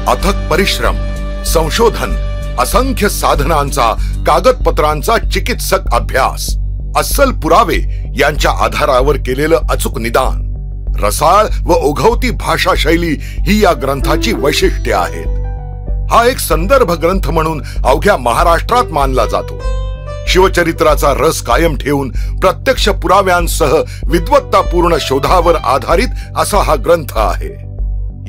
अथक परिश्रम, संशोधन, असंख्य साधनांचा, कागदपत्रांचा चिकित्सक अभ्यास, अस्सल पुरावे यांच्या आधारावर केलेलं अचूक निदान, रसाळ व ओघवती भाषा शैली ही या ग्रंथाची वैशिष्ट्ये आहेत. हा एक संदर्भ ग्रंथ म्हणून अवघ्या महाराष्ट्रात मानला जातो. शिवचरित्राचा रस कायम ठेवून प्रत्यक्ष पुराव्यांसह विद्वत्तापूर्ण शोधावर आधारित असा हा ग्रंथ आहे.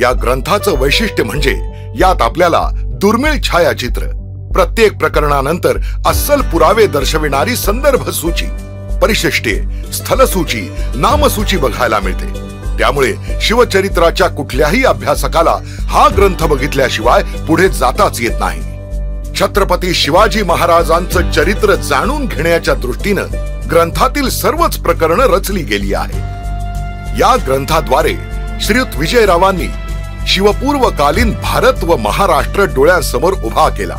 या ग्रंथाचं वैशिष्ट्य म्हणजे यात आपल्याला दुर्मिळ छायाचित्र, प्रत्येक प्रकरणानंतर अस्सल पुरावे दर्शविणारी संदर्भ सूची, परिशिष्टे, स्थलसूची, नामसूची बघायला मिळते. त्यामुळे शिवचरित्राच्या कुठल्याही अभ्यासकाला हा ग्रंथ बघितल्याशिवाय पुढे जाताच येत नाही. छत्रपती शिवाजी महाराजांचं चरित्र जाणून घेण्याच्या दृष्टीनं ग्रंथातील सर्वच प्रकरणं रचली गेली आहे. या ग्रंथाद्वारे श्रीयुत विजयरावांनी शिवपूर्वकालीन भारत व महाराष्ट्र डोळ्यांसमोर उभा केला.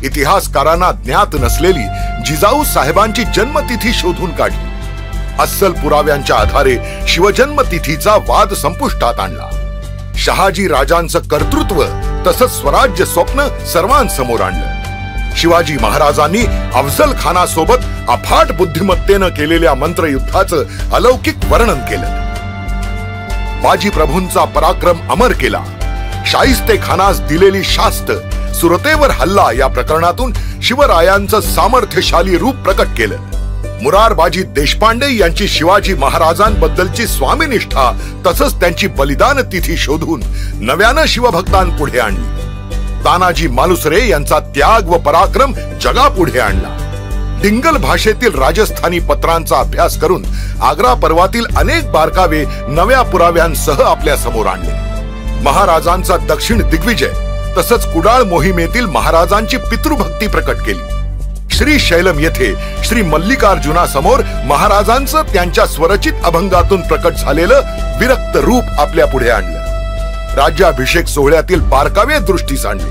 इतिहासकारांना ज्ञात नसलेली जिजाऊ साहेबांची जन्मतिथी शोधून काढली. अस्सल पुराव्यांच्या आधारे शिवजन्मतिथीचा वाद संपुष्टात आणला. शहाजी राजांचं कर्तृत्व तसंच स्वराज्य स्वप्न सर्वांसमोर आणलं. शिवाजी महाराजांनी अफजल खानासोबत अफाट बुद्धिमत्तेनं केलेल्या मंत्रयुद्धाचं अलौकिक वर्णन केलं. बाजी प्रभूंचा पराक्रम अमर केला. शाहिस्ते खानास दिलेली शास्त, सुरतेवर हल्ला या प्रकरणातून शिवरायांचं सामर्थ्यशाली रूप प्रकट केलं. मुरारबाजी देशपांडे यांची शिवाजी महाराजांबद्दलची स्वामीनिष्ठा तसंच त्यांची बलिदान तिथी शोधून नव्यानं शिवभक्तांपुढे आणली. तानाजी मालुसरे यांचा त्याग व पराक्रम जगापुढे आणला. डिंगल भाषेतील राजस्थानी पत्रांचा अभ्यास करून आग्रा पर्वातील अनेक बारकावे नव्या पुराव्यांसह आपल्या समोर आणले. महाराजांचा दक्षिण दिग्विजय तसंच कुडाळ मोहिमेतील महाराजांची पितृभक्ती प्रकट केली. श्री शैलम येथे श्री मल्लिकार्जुनासमोर महाराजांचं त्यांच्या स्वरचित अभंगातून प्रकट झालेलं विरक्त रूप आपल्या पुढे आणलं. राज्याभिषेक सोहळ्यातील बारकावे दृष्टीस आणले.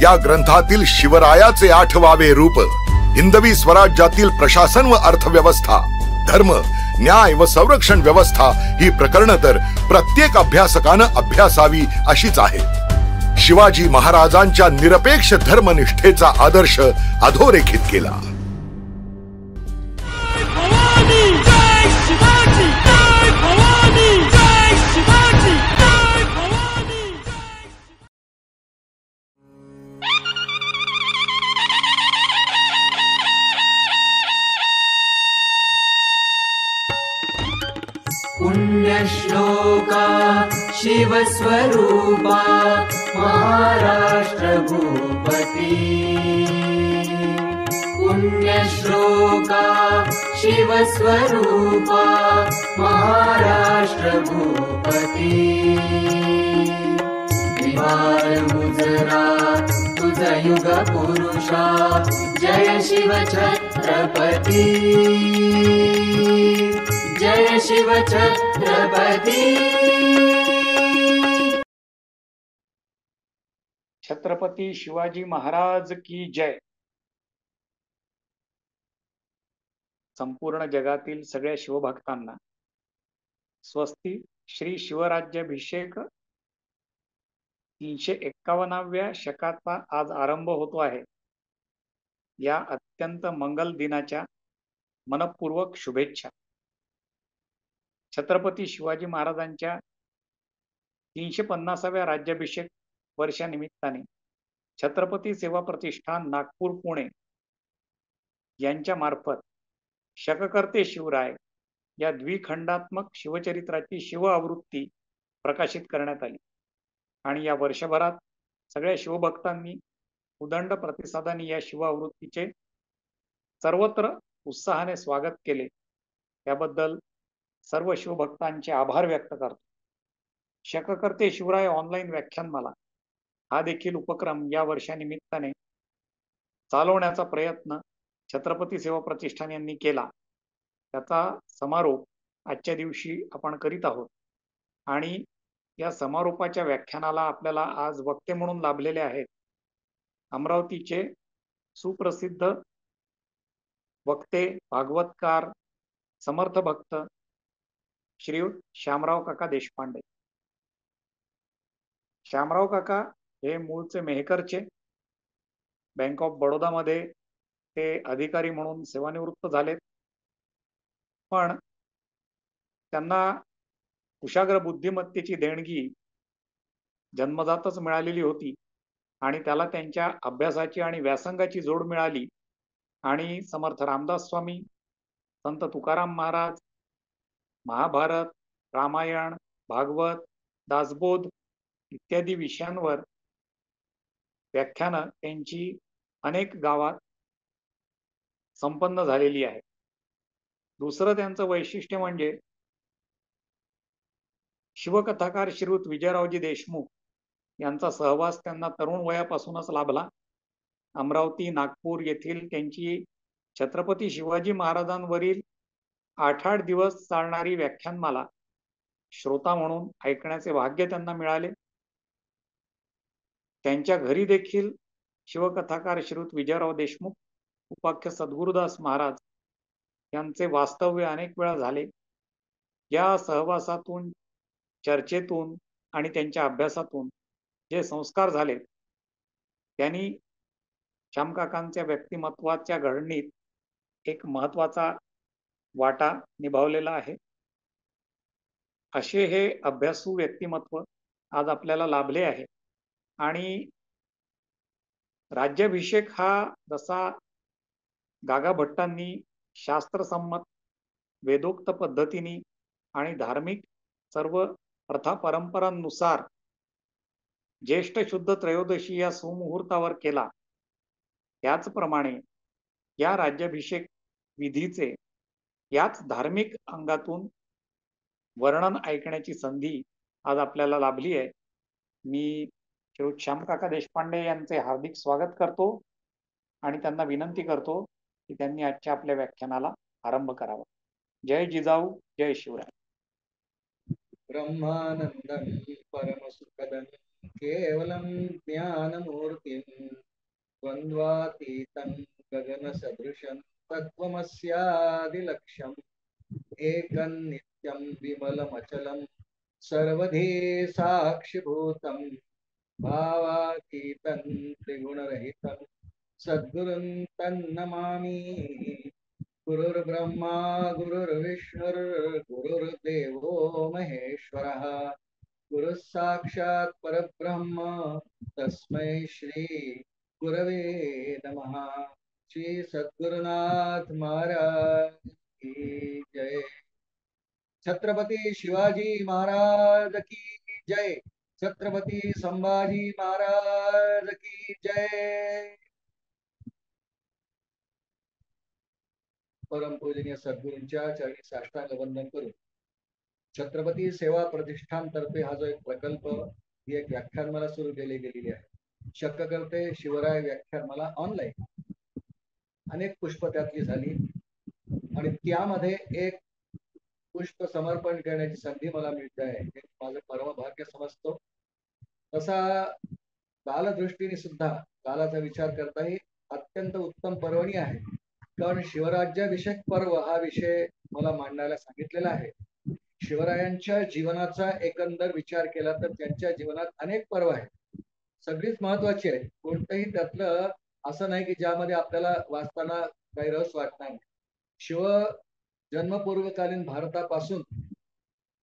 या ग्रंथातील शिवरायाचे 8वावे रूप, हिंदवी स्वराज्यातील प्रशासन व अर्थव्यवस्था, धर्म, न्याय व संरक्षण व्यवस्था ही प्रकरणं तर प्रत्येक अभ्यासकानं अभ्यासावी अशीच आहेत. शिवाजी महाराजांच्या निरपेक्ष धर्मनिष्ठेचा आदर्श अधोरेखित केला. पुण्यश्लोका शिवस्वरूपा महाराष्ट्र भूपती. पुण्यश्लोका शिवस्वरूपा महाराष्ट्र भूपती. विवार मुजरा तुझ युग पुरुषा, जय शिव छत्रपती, जय शिव छत्रपती. छत्रपती शिवाजी महाराज की जय. संपूर्ण जगातील सगळ्या शिवभक्तांना स्वस्ती. श्री शिवराज्याभिषेक 351व्या शकाचा आज आरंभ होतो आहे. या अत्यंत मंगल दिनाच्या मनपूर्वक शुभेच्छा. छत्रपती शिवाजी महाराजांच्या 350व्या राज्याभिषेक वर्षानिमित्ताने छत्रपती सेवा प्रतिष्ठान नागपूर पुणे यांच्या मार्फत शककर्ते शिवराय या द्विखंडात्मक शिवचरित्राची शिव आवृत्ती प्रकाशित करण्यात आली आणि या वर्षभरात सगळ्या शिवभक्तांनी उदंड प्रतिसादाने या शिव आवृत्तीचे सर्वत्र उत्साहाने स्वागत केले. त्याबद्दल सर्व शिवभक्तांचे आभार व्यक्त करतो. शककर्ते शिवराय ऑनलाईन व्याख्यानमाला हा देखील उपक्रम या वर्षानिमित्ताने चालवण्याचा प्रयत्न छत्रपती सेवा प्रतिष्ठान यांनी केला. त्याचा समारोप आजच्या दिवशी आपण करीत आहोत आणि या समारोपाच्या व्याख्यानाला आपल्याला आज वक्ते म्हणून लाभलेले आहेत अमरावतीचे सुप्रसिद्ध वक्ते, भागवतकार, समर्थ भक्त श्रीयुत श्यामराव काका देशपांडे. श्यामराव काका हे मूळचे मेहकरचे. बँक ऑफ बडोदामध्ये ते अधिकारी म्हणून सेवानिवृत्त झालेत. पण त्यांना कुशाग्र बुद्धिमत्तेची देणगी जन्मजातच मिळालेली होती आणि त्याला त्यांच्या अभ्यासाची आणि व्यासंगाची जोड मिळाली. आणि समर्थ रामदास स्वामी, संत तुकाराम महाराज, महाभारत, रामायण, भागवत, दासबोध इत्यादी विषयांवर व्याख्यानं त्यांची अनेक गावात संपन्न झालेली आहे. दुसरं त्यांचं वैशिष्ट्य म्हणजे शिवकथाकार श्रीयुत विजयरावजी देशमुख यांचा सहवास त्यांना तरुण वयापासूनच लाभला. अमरावती, नागपूर येथील त्यांची छत्रपती शिवाजी महाराजांवरील 8 दिवस चालणारी व्याख्यानमाला श्रोता म्हणून ऐकण्याचे भाग्य त्यांना मिळाले. त्यांच्या घरी देखील शिवकथाकार श्रीयुत विजयराव देशमुख, उपाख्य सद्गुरुदास महाराज यांचे वास्तव्य अनेक वेळा झाले. या सहवासातून, चर्चेतून आणि त्यांच्या अभ्यासातून जे संस्कार झाले त्यांनी श्यामकाकांच्या व्यक्तिमत्वाच्या घडणीत एक महत्वाचा वाटा निभावलेला आहे. असे हे अभ्यासू व्यक्तिमत्व आज आपल्याला लाभले आहे. आणि राज्याभिषेक हा जसा गागा भट्टांनी शास्त्रसंमत वेदोक्त पद्धतीने आणि धार्मिक सर्व प्रथा परंपरांनुसार ज्येष्ठ शुद्ध त्रयोदशी या सुमुहूर्तावर केला, त्याचप्रमाणे या राज्याभिषेक विधीचे याच धार्मिक अंगातून वर्णन ऐकण्याची संधी आज आपल्याला लाभली आहे. मी श्रीयुत श्यामकाका देशपांडे यांचे हार्दिक स्वागत करतो आणि त्यांना विनंती करतो की त्यांनी आजच्या आपल्या व्याख्यानाला आरंभ करावा. जय जिजाऊ, जय शिवराय. ब्रह्मानंदं परमसुखदं केवलं ज्ञानमूर्तिं द्वन्द्वातीतं गगनसदृशं तत्त्वमस्यादिलक्ष्यम् एकं नित्यं विमलमचलं सर्वधी साक्षिभूतं भावातीतं त्रिगुणरहितं सद्गुरुं तन्नमामि. गुरुर्ब्रह्मा गुरुर्विष्णुर्गुरुर्देवो महेश्वरः गुरुः साक्षात् परब्रह्म तस्मै श्री गुरवे नमः. श्री सद्गुरुनाथ महाराज की जय. छत्रपती शिवाजी महाराज की जय. छत्रपती संभाजी महाराज की जय. परम पूजनीय सद्गुरूंच्या चरणी साष्टांग वंदन करून छत्रपती सेवा प्रतिष्ठान तर्फे हा जो एक प्रकल्प, ही एक व्याख्यानमाला सुरू केली गेलेली आहे. शक्य करते शिवराय व्याख्यानमाला ऑनलाईन अनेक पुष्प त्यातली झाली आणि त्यामध्ये एक पुष्प समर्पण करण्याची संधी मला मिळते आहे, हे माझं परम भाग्य समजतो. तसा कालदृष्टीने सुद्धा कालाचा विचार करता ही अत्यंत उत्तम पर्वणी आहे. कारण शिवराज्याभिषेक पर्व हा विषय मला मांडायला सांगितलेला आहे. शिवरायांच्या जीवनाचा एकंदर विचार केला तर त्यांच्या जीवनात अनेक पर्व आहेत, सगळीच महत्वाची आहेत. कोणतंही त्यातलं असं नाही की ज्यामध्ये आपल्याला वाचताना काही रस वाटणार नाही. शिव जन्मपूर्वकालीन भारतापासून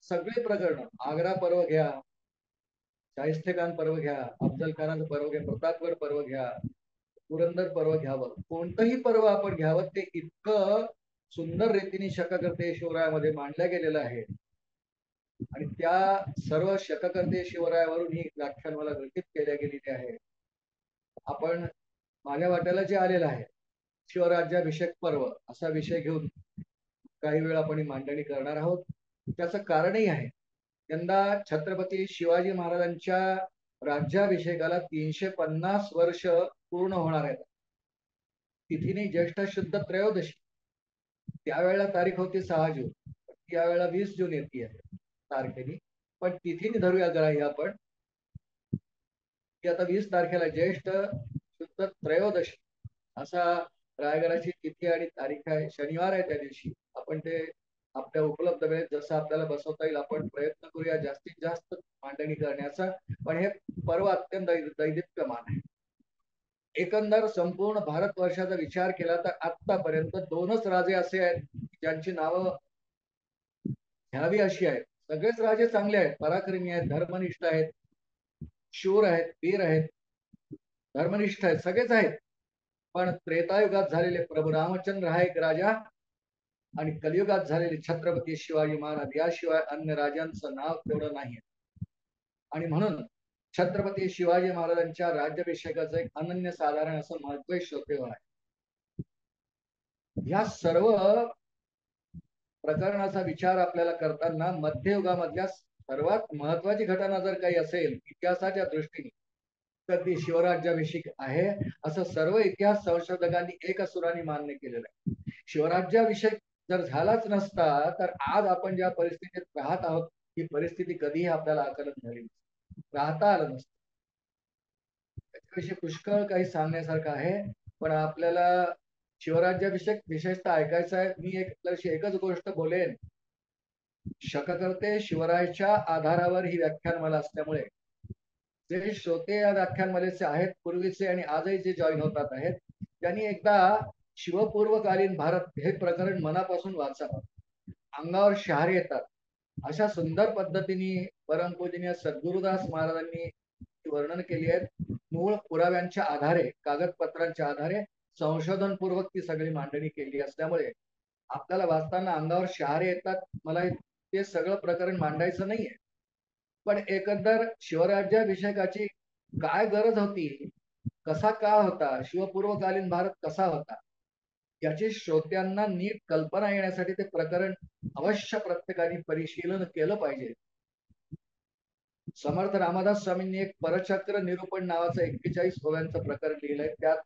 सगळे प्रकरण, आग्रा पर्व घ्या, शाहिस्तेखान पर्व घ्या, अफजल खानाचं पर्व घ्या, प्रतापगड पर्व घ्या, पुरंदर पर्व घ्यावं, कोणतंही पर्व आपण घ्यावं, ते इतकं सुंदर रीतीने शककर्ते शिवरायामध्ये मांडल्या गेलेलं आहे. आणि त्या सर्व शककर्ते शिवरायावरून ही व्याख्यान मला ग्रथित केल्या गेलेली आहे. आपण माझ्या वाट्याला जे आलेलं आहे शिवराज्याभिषेक पर्व असा विषय घेऊन काही वेळ आपण ही मांडणी करणार आहोत. त्याचं कारणही आहे, यंदा छत्रपती शिवाजी महाराजांच्या राज्याभिषेकाला 350 वर्ष पूर्ण होणार आहेत. तिथीने ज्येष्ठ शुद्ध त्रयोदशी, त्यावेळेला तारीख होती 6 जून, त्यावेळेला 20 जून येते तारखेने, पण तिथीने धरूया जरा ही आपण की आता 20 तारखेला ज्येष्ठ शुद्ध त्रयोदशी असा रायगडाची तिथी आणि तारीख आहे. शनिवार आहे त्या दिवशी. आपण ते आपल्या उपलब्ध वेळेत जसं आपल्याला बसवता येईल आपण प्रयत्न करूया जास्तीत जास्त मांडणी करण्याचा. पण हे पर्व अत्यंत दैदिप्यमान आहे. एकंदर संपूर्ण भारतवर्षाचा विचार केला तर आतापर्यंत 2च राजे असे आहेत ज्यांची नावं घ्यावी अशी आहेत. सगळेच राजे चांगले आहेत, पराक्रमी आहेत, धर्मनिष्ठ आहेत, शूर आहेत, वीर आहेत, धर्मनिष्ठ आहेत, सगळेच आहेत. पण त्रेतायुगात झालेले प्रभू रामचंद्र हा एक राजा आणि कलियुगात झालेले छत्रपती शिवाजी महाराज याशिवाय अन्य राजांचं नाव तेवढं नाही. आणि म्हणून छत्रपती शिवाजी महाराजांच्या राज्याभिषेकाचं एक अनन्यसाधारण असं महत्व शोधेवर आहे. या सर्व प्रकरणाचा विचार आपल्याला करताना मध्ययुगामधल्या सर्वात महत्वाची घटना जर काही असेल इतिहासाच्या दृष्टीने तर ती शिवराज्याभिषेक आहे, असं सर्व इतिहास संशोधकांनी एकसुराने मान्य केलेलं आहे. शिवराज्याभिषेक जर झालाच नसता तर आज आपण ज्या परिस्थितीत राहत आहोत ही परिस्थिती कधीही आपल्याला आकलन झाली नसती, राहता आलं नसतं. त्याच्याविषयी पुष्कळ काही सांगण्यासारखं आहे, पण आपल्याला शिवराज्याभिषेक विशेषतः ऐकायचा आहे. मी एकच गोष्ट बोलेन, शककर्ते शिवरायाच्या आधारावर ही व्याख्यानमाला असल्यामुळे जे श्रोते या व्याख्यानमालेचे आहेत पूर्वीचे आणि आजही जे जॉईन होतात आहेत त्यांनी एकदा शिवपूर्वकालीन भारत हे प्रकरण मनापासून वाचावं. अंगावर शहारे येतात अशा सुंदर पद्धतीने परमपूजनीय सद्गुरुदास महाराजांनी वर्णन केली आहेत. मूळ पुराव्यांच्या आधारे, कागदपत्रांच्या आधारे संशोधनपूर्वक ती सगळी मांडणी केली असल्यामुळे आपल्याला वाचताना अंगावर शहारे येतात. मला ते सगळं प्रकरण मांडायचं नाहीये, पण एकंदर शिवराज्याभिषेकाची काय गरज होती, कसा काळ होता, शिवपूर्वकालीन भारत कसा होता याची श्रोत्यांना नीट कल्पना येण्यासाठी ते प्रकरण अवश्य प्रत्येकाने परिशीलन केलं पाहिजे. समर्थ रामदास स्वामींनी एक परचक्र निरूपण नावाचं 41 ओव्यांचं प्रकरण लिहिलंय. त्यात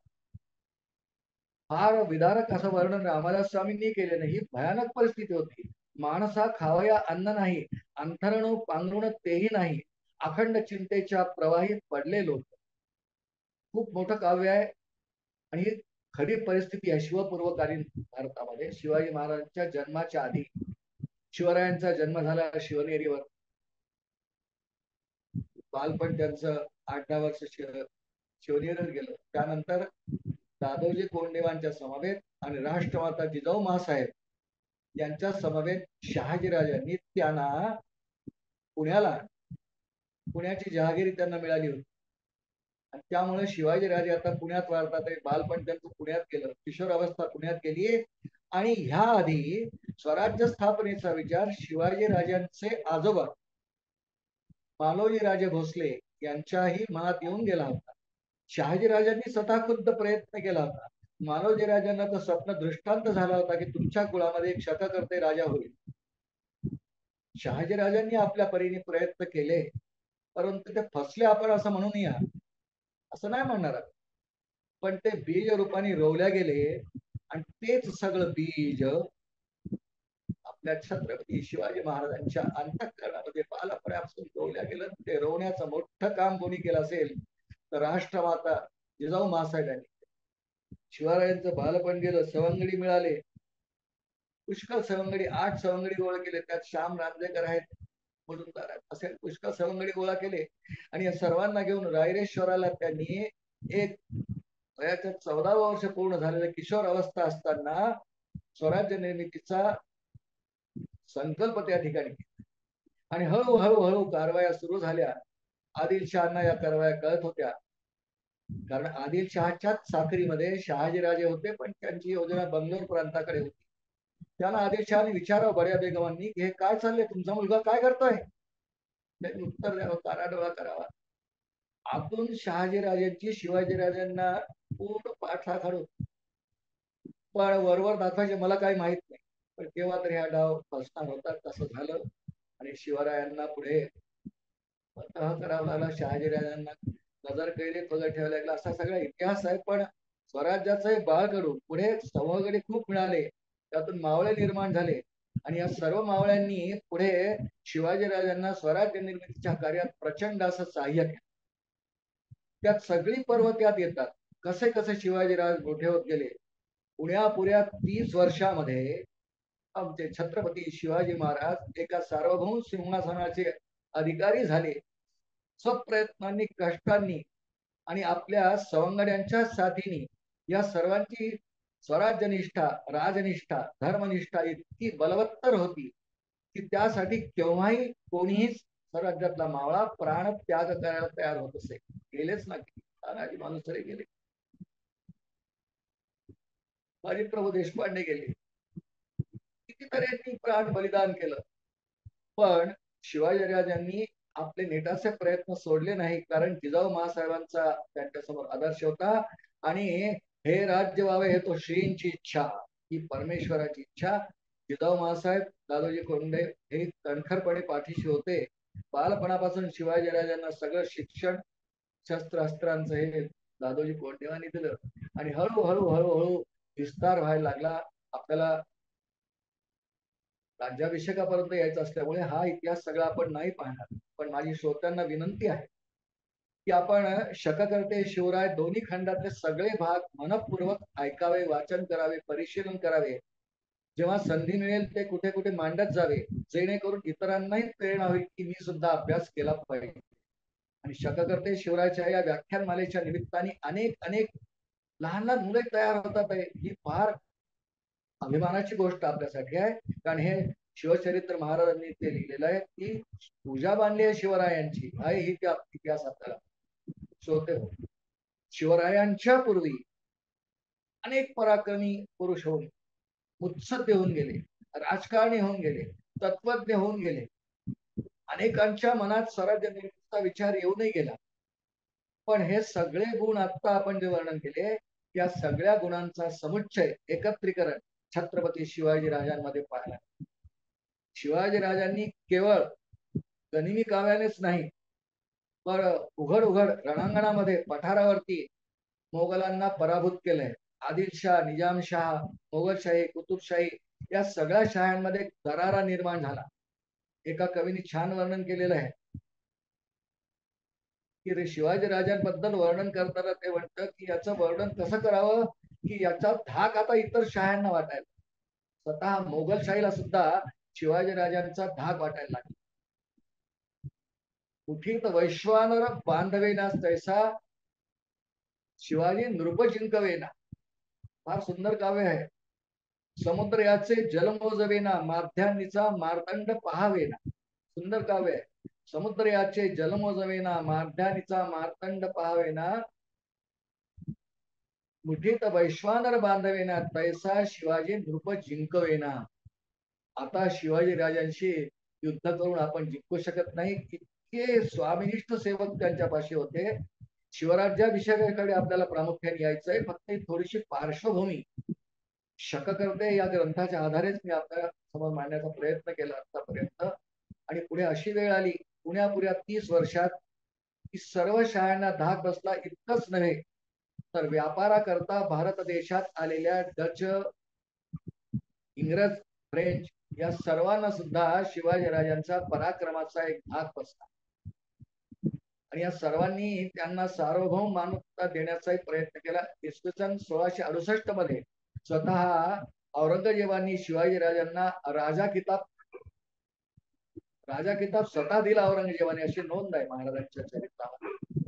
फार विदारक असं वर्णन रामदास स्वामींनी केले नाही. ही भयानक परिस्थिती होती. माणसा खावया अन्न नाही, अंथरण पांघरुण तेही नाही, अखंड चिंतेच्या प्रवाहित पडले लोक. खूप मोठं काव्य आहे आणि ही खरी परिस्थिती आहे शिवपूर्वकालीन भारतामध्ये. शिवाजी महाराजांच्या जन्माच्या आधी शिवरायांचा जन्म झाला शिवनेरीवर. बालपण त्यांचं 8-10 वर्ष शिवनेरीवर गेलं. त्यानंतर दादोजी कोंडदेवांच्या समवेत आणि राष्ट्रमाता जिजाऊ माँसाहेब यांच्या समवेत शहाजीराजांनी त्यांना पुण्याची जहागिरी त्यांना मिळाली होती आणि त्यामुळे शिवाजीराजे आता पुण्यात वाढतात. बालपण त्यांचं पुण्यात गेलं, किशोर अवस्था पुण्यात गेली आणि ह्या आधी स्वराज्य स्थापनेचा विचार शिवाजीराजांचे आजोबा मालोजी राजे भोसले यांच्याही मनात येऊन गेला होता. शहाजीराजांनी स्वतः खुद्द प्रयत्न केला होता. मालोजी राजांना तर स्वप्न दृष्टांत झाला होता की तुमच्या कुळामध्ये एक शककर्ते राजा होईल. शहाजीराजांनी आपल्या परीने प्रयत्न केले, परंतु ते फसले आपण असं म्हणू नये, असं नाही म्हणणार. पण ते बीज रूपाने रोवल्या गेले आणि तेच सगळं बीज आपल्या छत्रपती शिवाजी महाराजांच्या अंतःकरणामध्ये बालपणापासून रोवल्या गेलं. ते रोवण्याचं मोठं काम कोणी केलं असेल तर राष्ट्रमाता जिजाऊ माँसाहेब यांनी. शिवरायांचं बालपण गेलं, सवंगडी मिळाले, पुष्कळ सवंगडी, 8 सवंगडी गोळा केले. त्यात श्याम रांदेकर आहेत, मुजुमदार आहेत, असे पुष्कळ सवंगडी गोळा केले आणि या सर्वांना घेऊन रायरेश्वराला त्यांनी एक वयाच्या 14 वर्ष पूर्ण झालेल्या किशोर अवस्था असताना स्वराज्य निर्मितीचा संकल्प त्या ठिकाणी आणि हळूहळू कारवाया सुरू झाल्या. आदिलशहांना या कारवाया कळत होत्या, कारण आदिलशहाच्याच साखरीमध्ये शहाजीराजे होते, पण त्यांची योजना बंगलोर प्रांताकडे होती. त्याला आदिलशहाने विचारावं बड्या बेगमांनी की हे काय चाललंय, तुमचा मुलगा काय करतोय. त्यांनी उत्तर द्यावं, कानाडोळा करावा. आतून शहाजीराजांची शिवाजीराजांना पूर्ण पाठराखण, पण वरवर दाखवायचे मला काही माहित नाही. पण तेव्हा तर ह्या डाव फसणार होता. तसं झालं आणि शिवरायांना पुढे करावं लागला. शहाजीराजांना नजर कैदेत वगैरे ठेवायला लागला. असा सगळा इतिहास आहे. पण स्वराज्याचं बाळ कडून पुढे सवंगडी खूप मिळाले, त्यातून मावळे निर्माण झाले आणि या सर्व मावळ्यांनी पुढे शिवाजीराजांना स्वराज्य निर्मितीच्या कार्यात प्रचंड असं सहाय्य केलं. त्यात सगळी पर्व त्यात येतात. कसे कसे शिवाजीराज मोठे होत गेले. पुण्यापुऱ्या 30 वर्षामध्ये आमचे छत्रपती शिवाजी महाराज एका सार्वभौम सिंहासनाचे अधिकारी झाले. स्वप्रयत्नांनी कष्टांनी आणि आपल्या सवंगड्यांच्या साथीने या सर्वांची स्वराज्यनिष्ठा राजनिष्ठा धर्मनिष्ठा इतकी बलवत्तर होती की त्यासाठी केव्हाही कोणीही स्वराज्यातला मावळा प्राण त्याग करायला तयार होत असे. गेलेच ना, तानाजी मालुसरे गेले, हरिप्रभू देशपांडे गेले, कितीतऱ्यांनी प्राण बलिदान केलं, पण शिवाजीराजांनी आपले नेटाचे प्रयत्न सोडले नाही. कारण जिजाऊ महासाहेबांचा त्यांच्यासमोर आदर्श होता आणि हे राज्य व्हावे हे तो श्रींची इच्छा, ही परमेश्वराची इच्छा. जिजाऊ महासाहेब दादोजी कोंडे हे कणखरपणे पाठीशी होते. बालपणापासून शिवाजीराजांना सगळं शिक्षण शस्त्रास्त्रांचं हे दादोजी कोंडेवानी दिलं आणि हळूहळू हळूहळू विस्तार व्हायला लागला. आपल्याला राज्याभिषेकापर्यंत यायचं असल्यामुळे हा इतिहास सगळा आपण नाही पाहणार, पण माझी श्रोत्यांना विनंती आहे की आपण शककर्ते शिवराय दोन्ही खंडातले सगळे भाग मनपूर्वक ऐकावे, वाचन करावे, परिशीलन करावे. जेव्हा संधी मिळेल ते कुठे कुठे मांडत जावे, जेणेकरून इतरांनाही प्रेरणा होईल की मी सुद्धा अभ्यास केला पाहिजे. आणि शककर्ते शिवरायाच्या या व्याख्यानमालेच्या निमित्ताने अनेक अनेक लहान लहान मुले तयार होतात. ही फार अभिमानाची गोष्ट आपल्यासाठी आहे. कारण हे शिवचरित्र महाराजांनी ते लिहिलेलं आहे की पूजा बांधली आहे शिवरायांची आहे ही त्या इतिहास आपल्याला श्रोते हो. शिवरायांच्या पूर्वी अनेक पराक्रमी पुरुष होऊन उत्सद्य होऊन गेले, राजकारणी होऊन गेले, तत्वज्ञ होऊन गेले. अनेकांच्या मनात स्वराज्य निर्मितीचा विचार येऊनही गेला. पण हे सगळे गुण आता आपण जे वर्णन केले या सगळ्या गुणांचा समुच्चय एकत्रीकरण छत्रपती शिवाजी राजांमध्ये पाहिला. शिवाजी राजांनी केवळ गनिमी काव्यानेच नाही तर उघड उघड रणांगणामध्ये पठारावरती मोगलांना पराभूत केलंय. आदिलशाह, निजामशाह, मोगलशाही, कुतुबशाही या सगळ्या शाह्यांमध्ये दरारा निर्माण झाला. एका कवीने छान वर्णन केलेलं आहे की शिवाजी राजांबद्दल वर्णन करताना ते म्हणतं की याचं वर्णन कसं करावं की याचा धाक आता इतर शाह्यांना वाटायला, स्वतः मोगलशाहीला सुद्धा शिवाजी राजांचा धाक वाटायला लागला. कुठीत वैश्वानर बांधवेना तैसा शिवाजी नृप जिंकवेना, फार सुंदर काव्य आहे. समुद्र याचे जल मोजवेना, माध्यान्नीचा मार्तंड पहावेना, सुंदर काव्य आहे. समुद्र याचे जल मोजवेना, माध्यान्नीचा मार्तंड पहावेना, मुठीत वैश्वानर बांधवेना, तैसा शिवाजी नृप जिंकवेना. आता शिवाजी राजांशी युद्ध करून आपण जिंकू शकत नाही. इतके स्वामिनिष्ठ सेवक त्यांच्यापाशी होते. शिवराज्याभिषेकाकडे आपल्याला प्रामुख्याने यायचंय. फक्त थोडीशी पार्श्वभूमी शककर्ते या ग्रंथाच्या आधारेच मी आपल्या समोर मांडण्याचा प्रयत्न केला आतापर्यंत. आणि पुढे अशी वेळ आली पुण्या 30 वर्षात की सर्व शाळांना धाक बसला. इतकंच नव्हे तर व्यापाराकरता भारत देशात आलेल्या डच, इंग्रज, फ्रेंच या सर्वांना सुद्धा शिवाजीराजांचा पराक्रमाचा एक धाक बसला. आणि या सर्वांनी त्यांना सार्वभौम मान्यता देण्याचा प्रयत्न केला. इसवी सन 1668 मध्ये स्वतः औरंगजेबांनी शिवाजीराजांना राजा किताब स्वतः दिला औरंगजेबाने, अशी नोंद आहे महाराजांच्या चरित्रामध्ये.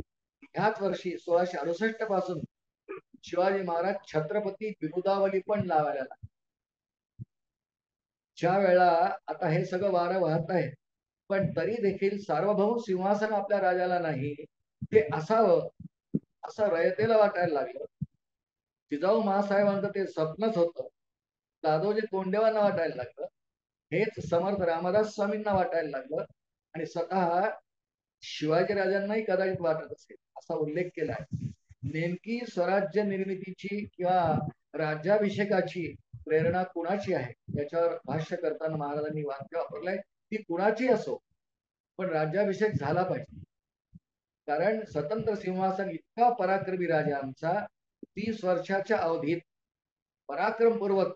ह्याच वर्षी 1668 पासून शिवाजी महाराज छत्रपती बिरुदावली पण लावायला लागले. ज्या वेळा आता हे सगळं वारं वाहत आहे पण तरी देखील सार्वभौम सिंहासन आपल्या राजाला नाही ते असावं असं रयतेला वाटायला लागलं. जिजाऊ महासाहेबांचं ते स्वप्नच होतं. दादोजी कोंडेवांना वाटायला लागलं, हेच समर्थ रामदास स्वामींना वाटायला लागलं आणि स्वतः शिवाजी राजांनाही कदाचित वाटत असेल असा उल्लेख केला आहे. नेमकी स्वराज्य निर्मितीची किंवा राज्याभिषेकाची प्रेरणा कुणाची आहे याच्यावर भाष्य करताना महाराजांनी वाक्य वापरलंय ती कुणाची असो पण राज्याभिषेक झाला पाहिजे. कारण स्वतंत्र सिंहासन इतका पराक्रमी राजा आमचा 30 वर्षाच्या अवधीत पराक्रमपूर्वक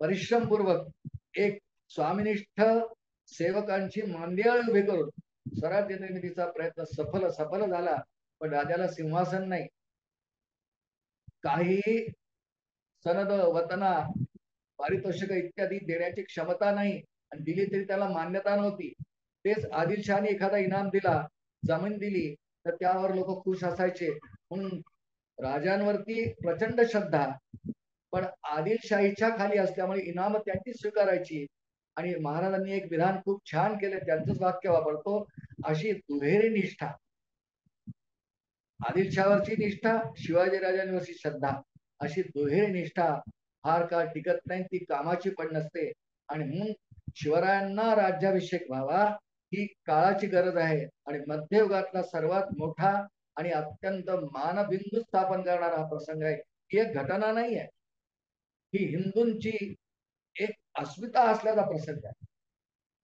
परिश्रमपूर्वक एक स्वामिनिष्ठ सेवकांची मांदियाळ उभी करून स्वराज्य निर्मितीचा प्रयत्न सफल झाला. पण राजाला सिंहासन नाही, काही सनद, वतना, पारितोषिक इत्यादी देण्याची क्षमता नाही आणि दिली तरी त्याला मान्यता नव्हती. तेच आदिलशहाने एखादा इनाम दिला, जमीन दिली, तर त्यावर लोक खुश असायचे. म्हणून राजांवरती प्रचंड श्रद्धा, पण आदिलशाहीच्या खाली असल्यामुळे इनाम त्यांची स्वीकारायची. आणि महाराजांनी एक विधान खूप छान केले, त्यांचंच वाक्य वापरतो, अशी दुहेरी निष्ठा. आदिलशाहावरची निष्ठा, शिवाजीराजांवरची श्रद्धा, अशी दुहेरी निष्ठा फार काळ टिकत नाही, ती कामाची पण नसते. आणि म्हणून शिवरायांना राज्याभिषेक व्हावा ही काळाची गरज आहे. आणि मध्ययुगातला सर्वात मोठा आणि अत्यंत मानबिंदू स्थापन करणारा हा प्रसंग आहे. ही एक घटना नाही आहे, ही हिंदूंची एक अस्मिता असल्याचा प्रसंग आहे.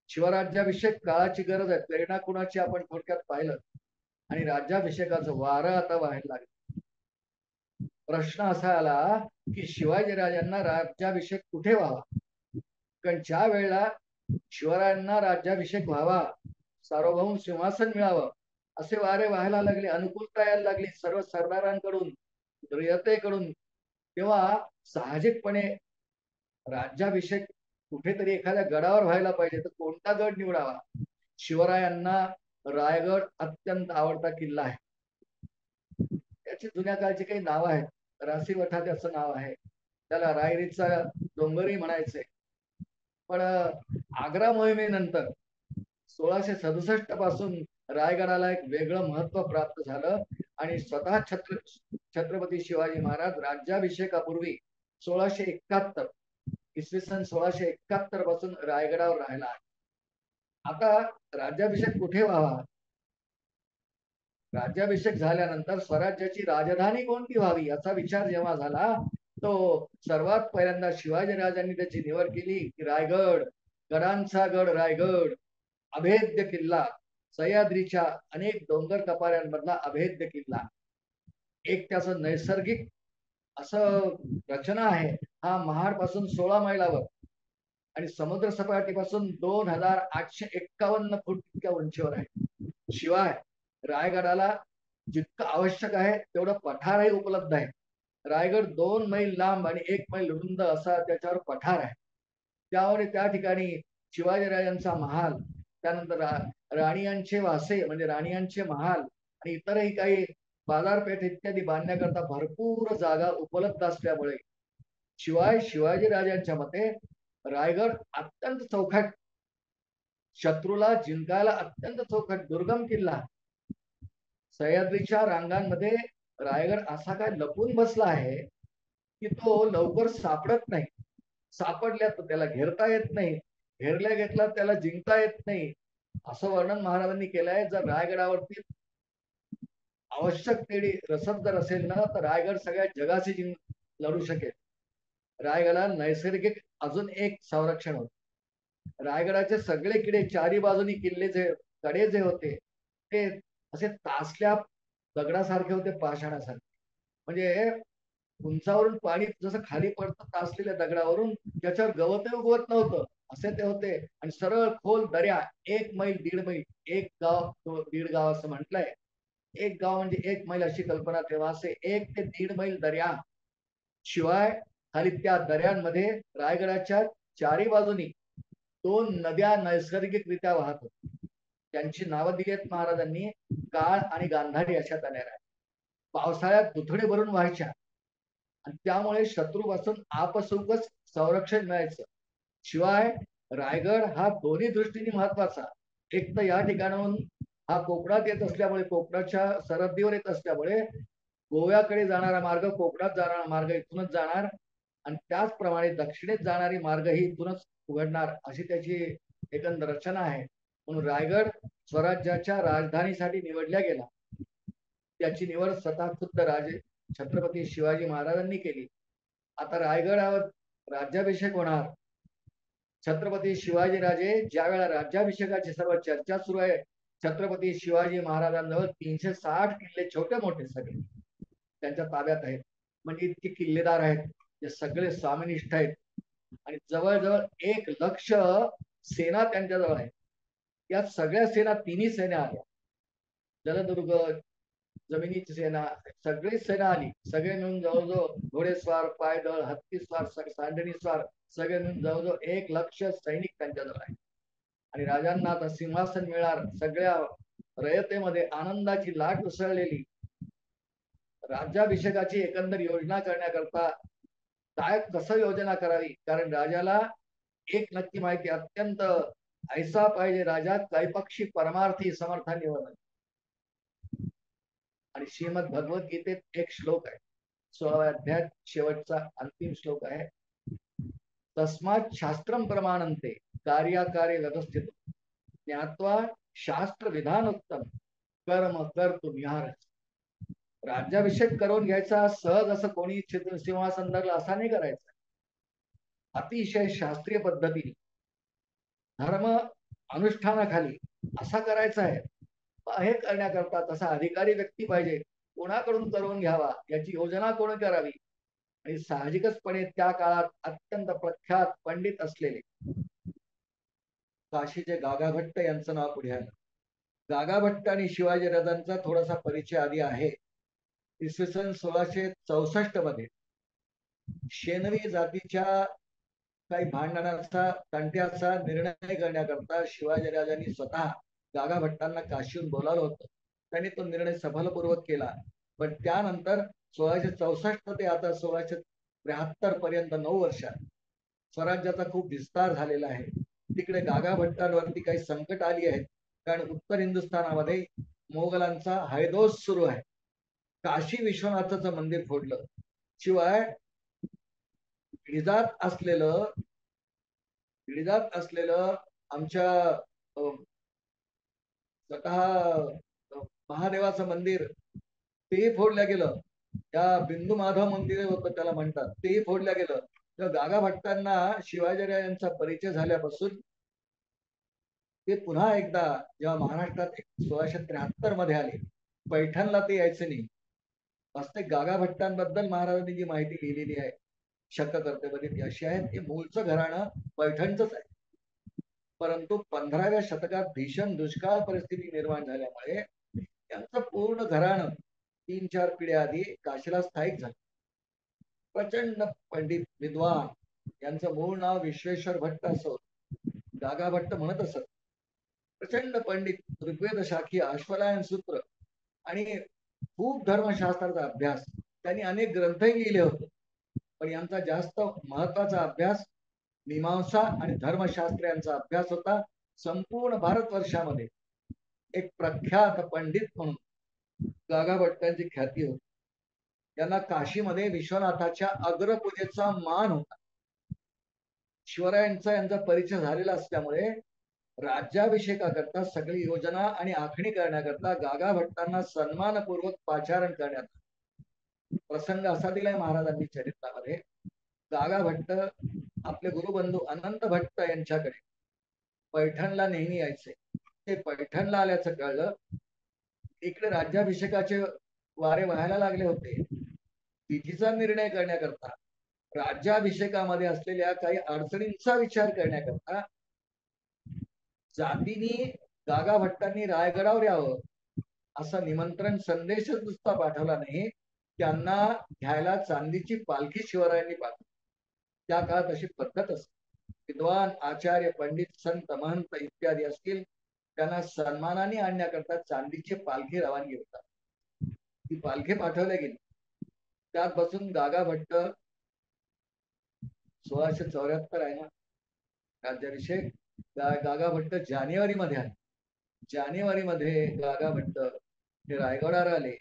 शिवराज्याभिषेक काळाची गरज आहे. प्रेरणा कुणाची आपण थोडक्यात पाहिलं, आणि राज्याभिषेकाचं वारं आता व्हायला लागलं. प्रश्न असा आला की शिवाजीराजांना राज्याभिषेक कुठे व्हावा. कारण ज्या वेळेला शिवरायांना राज्याभिषेक व्हावा, सार्वभौम सिंहासन मिळावं, असे वारे व्हायला लागले, अनुकूलता यायला लागली सर्व सरदारांकडून, रयतेकडून, तेव्हा साहजिकपणे राज्याभिषेक कुठेतरी एखाद्या गडावर व्हायला पाहिजे. तर कोणता गड निवडावा. शिवरायांना रायगड अत्यंत आवडता किल्ला आहे. त्याची जुन्या काळची काही नाव आहेत. रासीवठा त्याचं नाव आहे, त्याला रायरीचा डोंगरही म्हणायचंय. पण आग्रा मोहिमेनंतर 1667 पासून रायगडाला एक वेगळं महत्व प्राप्त झालं. आणि स्वतः छत्रपती शिवाजी महाराज राज्याभिषेकापूर्वी 1671 इसवी सन 1671 पासून रायगडावर राहिला आहे. आता राज्याभिषेक कुठे व्हावा. राज्याभिषेक झाल्यानंतर स्वराज्याची राजधानी कोणती व्हावी याचा विचार जेव्हा झाला, तो सर्वात पहिल्यांदा शिवाजीराजांनी त्याची निवड केली की रायगड, गडांचा गड रायगड, अभेद्य किल्ला, सह्याद्रीच्या अनेक डोंगर कपाऱ्यांमधला अभेद्य किल्ला. एक त्याचं नैसर्गिक असं रचना आहे. हा महाड पासून 16 मैलावर आणि समुद्र सपाटीपासून 2851 फूट इतक्या उंचीवर आहे. शिवाय रायगडाला जितकं आवश्यक आहे तेवढं पठारही उपलब्ध आहे. रायगड 2 मैल लांब आणि 1 मैल रुंद असा त्याच्यावर पठार आहे. त्यामुळे त्या ठिकाणी शिवाजीराजांचा महाल, त्यानंतर राणीयांचे वासे म्हणजे राणीयांचे महाल आणि इतरही काही बाजारपेठ इत्यादी बांधण्याकरता भरपूर जागा उपलब्ध असल्यामुळे, शिवाय शिवाजीराजांच्या मते रायगड अत्यंत चौकट, शत्रूला जिंकायला अत्यंत चौकट दुर्गम किल्ला. सह्याद्रीच्या रांगांमध्ये रायगड असा काय लपून बसला आहे की तो लवकर सापडत नाही. सापडल्या तर त्याला घेरता येत नाही, घेरल्या घेतला त्याला जिंकता येत नाही, असं वर्णन महाराजांनी केलं आहे. जर रायगडावरती आवश्यक तेवढी रसद जर असेल ना, तर रायगड सगळ्या जगाशी लढू शकेल. रायगडाला नैसर्गिक अजून एक संरक्षण होत. रायगडाचे सगळे किडे चारी बाजूनी किल्ले कडे जे होते ते असे तासल्या दगडासारखे होते, पाषाणासारखे. म्हणजे उंचावरून पाणी जसं खाली पडतं तासलेल्या दगडावरून, त्याच्यावर गवतही उगवत नव्हतं असे ते होते. आणि सरळ खोल दर्या, 1 मैल 1.5 मैल, एक गाव 1.5 गाव असं म्हटलंय. एक गाव म्हणजे 1 मैल अशी कल्पना तेव्हा असे 1 ते 1.5 मैल दर्या. शिवाय खाली त्या दर्यांमध्ये रायगडाच्या चारी बाजूनी 2 नद्या नैसर्गिकरित्या वाहत होत्या. त्यांची नावं दिली आहेत महाराजांनी, काळ आणि गांधारी अशा त्या नद्या. पावसाळ्यात दुथडी भरून व्हायच्या आणि त्यामुळे शत्रूपासून आपसुकच संरक्षण मिळायचं. शिवाय रायगड हा दोन्ही दृष्टीने महत्वाचा. एक तर या ठिकाणाहून हा कोकणात येत असल्यामुळे, कोकणाच्या सरहद्दीवर येत असल्यामुळे गोव्याकडे जाणारा मार्ग, कोकणात जाणारा मार्ग इथूनच जाणार आणि त्याचप्रमाणे दक्षिणेत जाणारी मार्ग ही इथूनच उघडणार, अशी त्याची एकंदर रचना आहे. म्हणून रायगड स्वराज्याच्या राजधानीसाठी निवडला गेला. त्याची निवड स्वतः खुद्द राजे छत्रपती शिवाजी महाराजांनी केली. आता रायगडावर राज्याभिषेक होणार. छत्रपती शिवाजी राजे ज्या वेळा राज्याभिषेकाची सर्व चर्चा सुरू आहे, छत्रपती शिवाजी महाराजांजवळ 360 किल्ले छोटे मोठे सगळे त्यांच्या ताब्यात आहेत. म्हणजे इतके किल्लेदार आहेत, ते सगळे स्वामिनिष्ठ आहेत आणि जवळजवळ 1 लक्ष सेना त्यांच्याजवळ आहे. या सगळ्या सेना, तिन्ही सेना आल्या, जलदुर्ग, जमिनीची सेना, सगळी सेना आली. सगळे मिळून जवळजवळ घोडेस्वार, पायदळ, हत्तीस्वार, सांडणी स्वार सगळे मिळून जवळजवळ 1 लक्ष सैनिक त्यांच्याजवळ आहे. आणि राजांना आता सिंहासन मिळणार, सगळ्या रयतेमध्ये आनंदाची लाट उसळलेली. राज्याभिषेकाची एकंदर योजना करण्याकरता काय कसं योजना करावी, कारण राजाला एक नक्की माहिती, अत्यंत ऐसा पाहिजे राजा कैपक्षी परमार्थी समर्थांनी वर्णन. आणि श्रीमद भगवद्गीतेत एक श्लोक आहे, 16व्या अध्यायात शेवटचा अंतिम श्लोक आहे, तस्मात् शास्त्रम प्रमाणन्ते कार्याकार्य व्यवस्थित ज्ञात्वा शास्त्र विधानोत्तम कर्म कर्तुम इहारच. राज्याभिषेक करून घ्यायचा सहज असं कोणी सिंहासन धरलं असा नाही करायचा. अतिशय शास्त्रीय पद्धतीने धर्म अनुष्ठानाखाली असा करायचा आहे. हे करण्याकरता तसा अधिकारी व्यक्ती पाहिजे, कोणाकडून करून घ्यावा याची योजना कोण करावी. आणि साहजिकचपणे त्या काळात अत्यंत प्रख्यात पंडित असलेले काशीचे गागाभट्ट यांचं नाव पुढे आलं. गागाभट्ट आणि शिवाजी राजांचा थोडासा परिचय आधी आहे. इसवी सन 1664 मध्ये शेनवी जातीच्या काही भांडणाचा तंट्याचा निर्णय करण्याकरता शिवाजी राजांनी स्वतः गागाभट्टांना काशीहून बोलावलं होतं. त्यांनी तो निर्णय सफलपूर्वक केला. पण त्यानंतर 1664 ते आता 1673 पर्यंत 9 वर्षात स्वराज्याचा खूप विस्तार झालेला आहे. तिकडे गागाभट्टांवरती काही संकट आली आहेत, कारण उत्तर हिंदुस्थानामध्ये मोगलांचा हैदोस सुरू आहे. काशी विश्वनाथाचं मंदिर फोडलं, शिवाय गिरिजात असलेलं आमच्या स्वतः महादेवाचं मंदिर तेही फोडलं गेलं. त्या बिंदू माधव मंदिर होतं त्याला म्हणतात, तेही फोडलं गेलं. तर गागाभट्टांना शिवाजीराजांचा परिचय झाल्यापासून ते पुन्हा एकदा जेव्हा महाराष्ट्रात 1673 मध्ये आले, पैठणला ते यायचे नाही. वास्तविक गागाभट्टांबद्दल महाराजांनी जी माहिती लिहिलेली आहे शक्ककर्तेमध्ये ती अशी आहे, ते मूळचं घराणं पैठणचंच आहे. परंतु 15व्या शतकात भीषण दुष्काळ परिस्थिती निर्माण झाल्यामुळे त्यांचं पूर्ण घराणं 3-4 पिढ्या आधी काशीला स्थायिक झालं. प्रचंड पंडित विद्वान, यांचं मूळ नाव विश्वेश्वर भट्ट असं गागाभट्ट म्हणत असत. प्रचंड पंडित, ऋग्वेद शाखी, अश्वलायन सूत्र आणि खूप धर्मशास्त्राचा अभ्यास, त्यांनी अनेक ग्रंथही लिहिले होते. पण यांचा जास्त महत्वाचा अभ्यास मीमांसा आणि धर्मशास्त्र यांचा अभ्यास होता. संपूर्ण भारतवर्षामध्ये एक प्रख्यात पंडित म्हणून गागाभट्टांची ख्याती होती. यांना काशीमध्ये विश्वनाथाच्या अग्रपूजेचा मान होता. शिवरायांचा यांचा परिचय झालेला असल्यामुळे राज्याभिषेकाकरता सगळी योजना आणि आखणी करण्याकरता गागाभट्टांना सन्मानपूर्वक पाचारण करण्यात प्रसंग असा दिलाय महाराजांनी चरित्रामध्ये. गागाभट्ट आपले गुरुबंधू अनंत भट्ट यांच्याकडे पैठणला नेहमी यायचे. ते पैठणला आल्याचं कळलं, इकडे राज्याभिषेकाचे वारे व्हायला लागले होते. तिथीचा निर्णय करण्याकरता, राज्याभिषेकामध्ये असलेल्या काही अडचणींचा विचार करण्याकरता जातीनी गागाभट्टांनी रायगडावर यावं असं निमंत्रण संदेशच नुसता पाठवला नाही, त्यांना घ्यायला चांदीची पालखी शिवरायांनी पाठवली. त्या काळात अशी पद्धत असते. विद्वान, आचार्य, पंडित, संत, महंत इत्यादी असतील, त्यांना सन्मानाने आणण्याकरता चांदीची पालखी रवानगी होतात. ती पालखी पाठवल्या गेली. त्यात बसून गागाभट्ट 1674 आहे ना राज्याभिषेक, गागाभट्ट जानेवारीमध्ये आले. जानेवारीमध्ये गागाभट्ट हे रायगडावर आले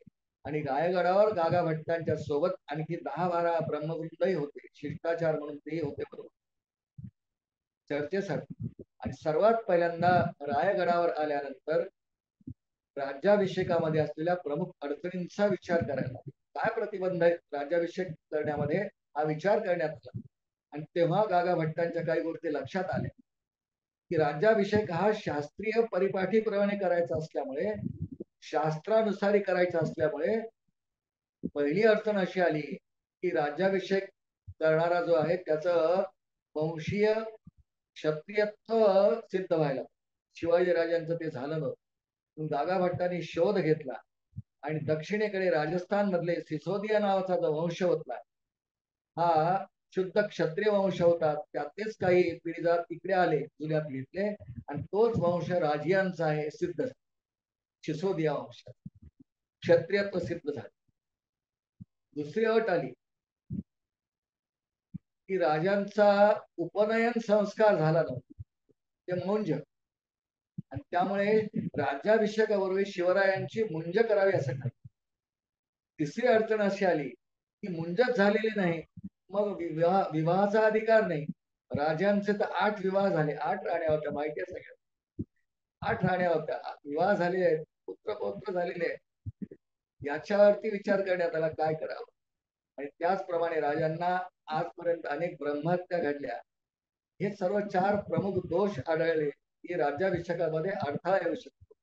आणि रायगडावर गागाभट्टांच्या सोबत आणखी 10-12 ब्रह्मवृंदही होते, शिष्टाचार म्हणून तेही होते बरोबर चर्चेसाठी. आणि सर्वात पहिल्यांदा रायगडावर आल्यानंतर राज्याभिषेकामध्ये असलेल्या प्रमुख अडचणींचा विचार करायला, काय प्रतिबंध आहे राज्याभिषेक करण्यामध्ये, हा विचार करण्यात आला. आणि तेव्हा गागाभट्टांच्या काही गोष्टी लक्षात आल्या की राज्याभिषेक हा शास्त्रीय परिपाठीप्रमाणे करायचा असल्यामुळे, शास्त्रानुसारी करायचा असल्यामुळे पहिली अडचण अशी आली की राज्याभिषेक करणारा जो आहे त्याचं वंशीय क्षत्रियत्व सिद्ध व्हायला. शिवाजी राजांचं ते झालं नव्हतं. गागाभट्टांनी शोध घेतला आणि दक्षिणेकडे राजस्थान मधले सिसोदिया नावाचा जो वंश होता, हा शुद्ध क्षत्रिय वंश होता, त्यातलेच काही पिढीजात तिकडे आले जुन्या पिढीतले, आणि तोच वंश राजियांचा आहे सिद्ध सिसोदिया वंश क्षत्रियत्व सिद्ध झाले. दुसरी अट आली की राजांचा उपनयन संस्कार झाला नव्हता, ते मुंज, आणि त्यामुळे राज्याभिषेकापूर्वी शिवरायांची मुंज करावी असं ठरलं. तिसरी अडचण अशी आली की मुंजच झालेली नाही, मग विवाहाचा अधिकार नाही. राजांचे तर 8 विवाह झाले, 8 राण्या होत्या, माहिती आहे सगळ्या, 8 राण्या होत्या, विवाह झालेले आहेत, पुत्र पौत्र झालेले आहेत. याच्यावरती विचार करण्यात आला काय करावं. आणि त्याचप्रमाणे राजांना आजपर्यंत अनेक ब्रह्महत्या घडल्या. हे सर्व 4 प्रमुख दोष आढळले की राज्याभिषेकामध्ये अडथळा येऊ शकतो.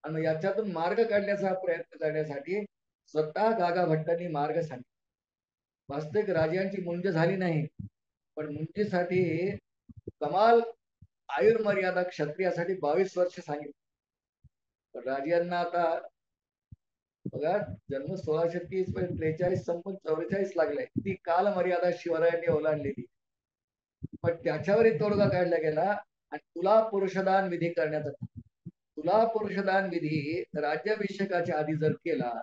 आणि याच्यातून मार्ग काढण्याचा प्रयत्न करण्यासाठी स्वतः गागा भट्टांनी मार्ग सांगितला. वास्तविक राजांची मुंज झाली नाही, पण मुंजीसाठी कमाल आयुर्मर्यादा क्षत्रियासाठी 22 वर्ष सांगितली. राजांना आता बघा, जन्म 1630 पर्यंत 43 संपून 44 लागलाय, ती काल मर्यादा शिवरायांनी ओलांडलेली. पण त्याच्यावरही तोडगा काढला गेला आणि तुला पुरुषदान विधी करण्यात आला. तुला पुरुषदान विधी राज्याभिषेकाच्या आधी जर केला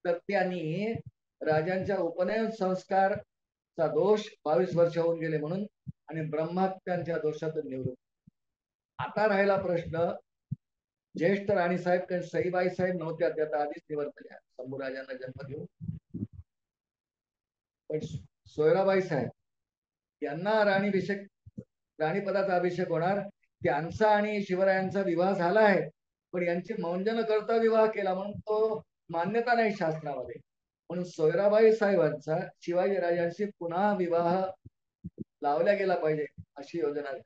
तर त्यांनी राजांच्या उपनयन संस्कारचा दोष 22 वर्ष होऊन गेले म्हणून, आणि ब्रह्महत्यांच्या दोषातून निवृत्त. आता राहिला प्रश्न, ज्येष्ठ राणीसाहेब, कारण सईबाई साहेब नव्हत्या, त्या तर आधीच निवर्तल्या शंभूराजांना जन्म देऊन, पण सोयराबाई साहेब यांना राणीपदाचा अभिषेक होणार. त्यांचा आणि शिवरायांचा विवाह झाला आहे, पण यांची मौंज न करता विवाह केला म्हणून तो मान्यता नाही शास्त्रामध्ये. म्हणून सोयराबाई साहेबांचा शिवाजी राजांशी पुन्हा विवाह लावला गेला पाहिजे अशी योजना झाली.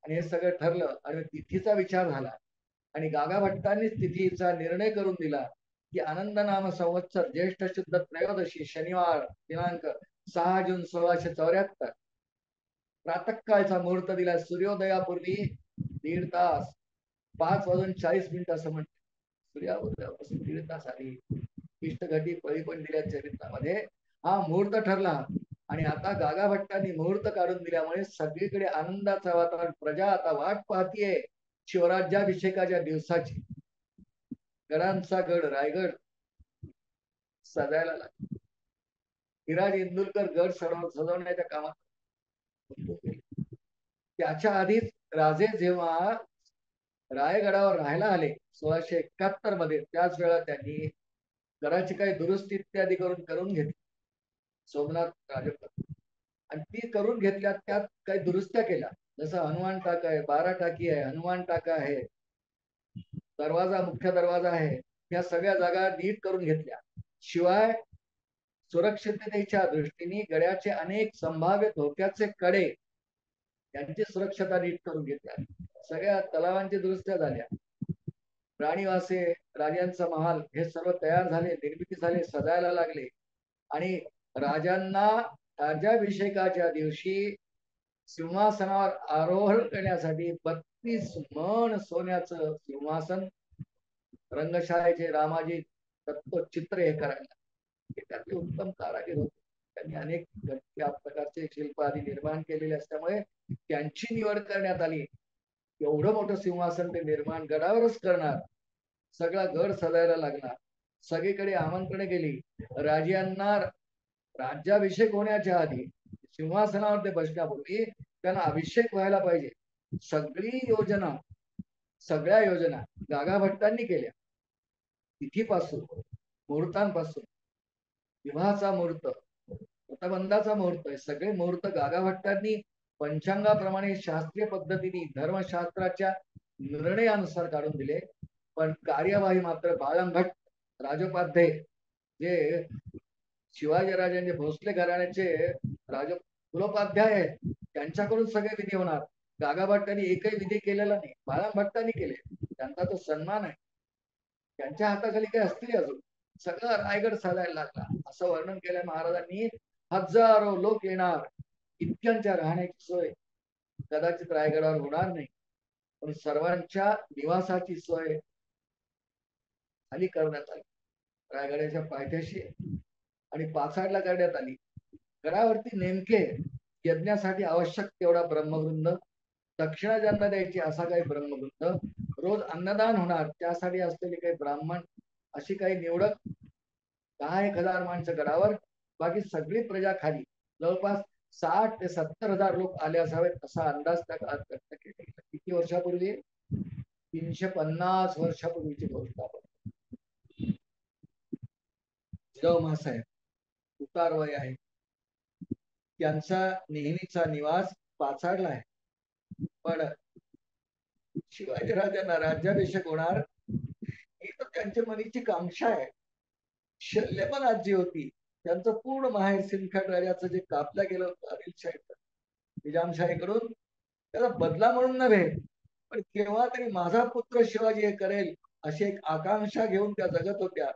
आणि हे सगळं ठरलं आणि तिथीचा विचार झाला, आणि गागा भट्टांनी तिथीचा निर्णय करून दिला की आनंद नाम संवत्सर ज्येष्ठ शुद्ध त्रयोदशी शनिवार दिनांक 6 जून 1674 प्रातःकाळचा मुहूर्त दिला. सूर्योदयापूर्वी 1.5 तास 5:40 असं म्हणते. सूर्योदयापासून 1.5 तास आधी इष्टघटी पळी पण दिल्या चरित्रामध्ये. हा मुहूर्त ठरला आणि आता गागा भट्टांनी मुहूर्त काढून दिल्यामुळे सगळीकडे आनंदाचं वातावरण. प्रजा आता वाट पाहतीये शिवराज्याभिषेकाच्या दिवसाची. गडांचा गड रायगड सजायला लागला. हिराज इंदुलकर गड सजवण्याच्या कामात. त्याच्या आधीच राजे जेव्हा रायगडावर राहायला आले 1671 मध्ये, त्याच वेळा त्यांनी गडाची काही दुरुस्ती इत्यादी करून घेतली सोमनाथ राजपथ, आणि ती करून घेतल्या. त्यात काही दुरुस्त्या केल्या, जसं हनुमान टाका आहे, 12 टाकी आहे, हनुमान टाका आहे, दरवाजा मुख्य दरवाजा आहे, या सगळ्या जागा नीट करून घेतल्या. शिवाय सुरक्षिततेच्या दृष्टीने गडाचे अनेक संभाव्य धोक्याचे कडे यांची सुरक्षता नीट करून घेतल्या. सगळ्या तलावांची दुरुस्त्या झाल्या. राणीवासे, राजांचा महाल हे सर्व तयार झाले, निर्मिती झाले, सजायला लागले. आणि राजांना राज्याभिषेकाच्या दिवशी सिंहासनावर आरोहण करण्यासाठी 32 मन सोन्याचं सिंहासन, रंगशाळेचे रामाजी तत्वचित्र हे करायला. त्यातले उत्तम कारागीर होते. त्यांनी अनेक या प्रकारचे शिल्प आदी निर्माण केलेले असल्यामुळे त्यांची निवड करण्यात आली. एवढं मोठं सिंहासन ते निर्माण गडावरच करणार. सगळा गड सजायला लागला. सगळीकडे आमंत्रण गेली. राजांना राज्याभिषेक होण्याच्या आधी सिंहासनावर ते बसण्यापूर्वी त्यांना अभिषेक व्हायला पाहिजे. सगळ्या योजना गागा भट्टांनी केल्या. तिथीपासून, मुहूर्तांपासून, विवाहाचा मुहूर्त, व्रतबंधाचा मुहूर्त, सगळे मुहूर्त गागा भट्टांनी पंचांगाप्रमाणे शास्त्रीय पद्धतीने धर्मशास्त्राच्या निर्णयानुसार काढून दिले. पण कार्यवाही मात्र बाळंभट्ट राजोपाध्ये, जे शिवाजीराजांचे भोसले घराण्याचे कुलोपाध्याय आहेत, त्यांच्याकडून सगळे विधी होणार. गागा भट्टांनी एकही विधी केलेला नाही, बाळंभट्टांनी केले. त्यांचा तो सन्मान आहे. त्यांच्या हाताखाली काही असतील अजून. सगळं रायगड चालायला लागला. असं वर्णन केलं महाराजांनी. हजारो लोक येणार, इतक्यांच्या राहण्याची सोय कदाचित रायगडावर होणार नाही, पण सर्वांच्या निवासाची सोय खाली करण्यात आली. रायगडाच्या पायथ्याशी आणि पाचाडला करण्यात आली. गडावरती नेमके यज्ञासाठी आवश्यक तेवढा ब्रह्मवृंद, दक्षिणा ज्यांना द्यायची असा काही ब्रह्मवृंद, रोज अन्नदान होणार त्यासाठी असलेले काही ब्राह्मण, अशी काही निवडक 10,000 माणसं गडावर, बाकी सगळी प्रजा खाली. जवळपास 60 ते 70,000 लोक आले असावेत असा अंदाज त्या काळात व्यक्त केला. किती वर्षापूर्वी? 350 वर्षापूर्वीची गोष्ट आपण. जिजाऊ मासाहेब उतार वय आहे, त्यांचा नेहमीचा निवास पाचाडला आहे. पण शिवाजीराजांना राज्याभिषेक होणार ही तर त्यांच्या मनीची कांक्षा आहे. शल्य पण आजी होती, त्यांचं पूर्ण माहेर सिंदखेड राजाचं जे कापलं गेलं होतं आदिलशाही निजामशाहीकडून, त्याला बदला म्हणून नव्हे, पण केव्हा तरी माझा पुत्र शिवाजी हे करेल अशी एक आकांक्षा घेऊन त्या जगत होत्या.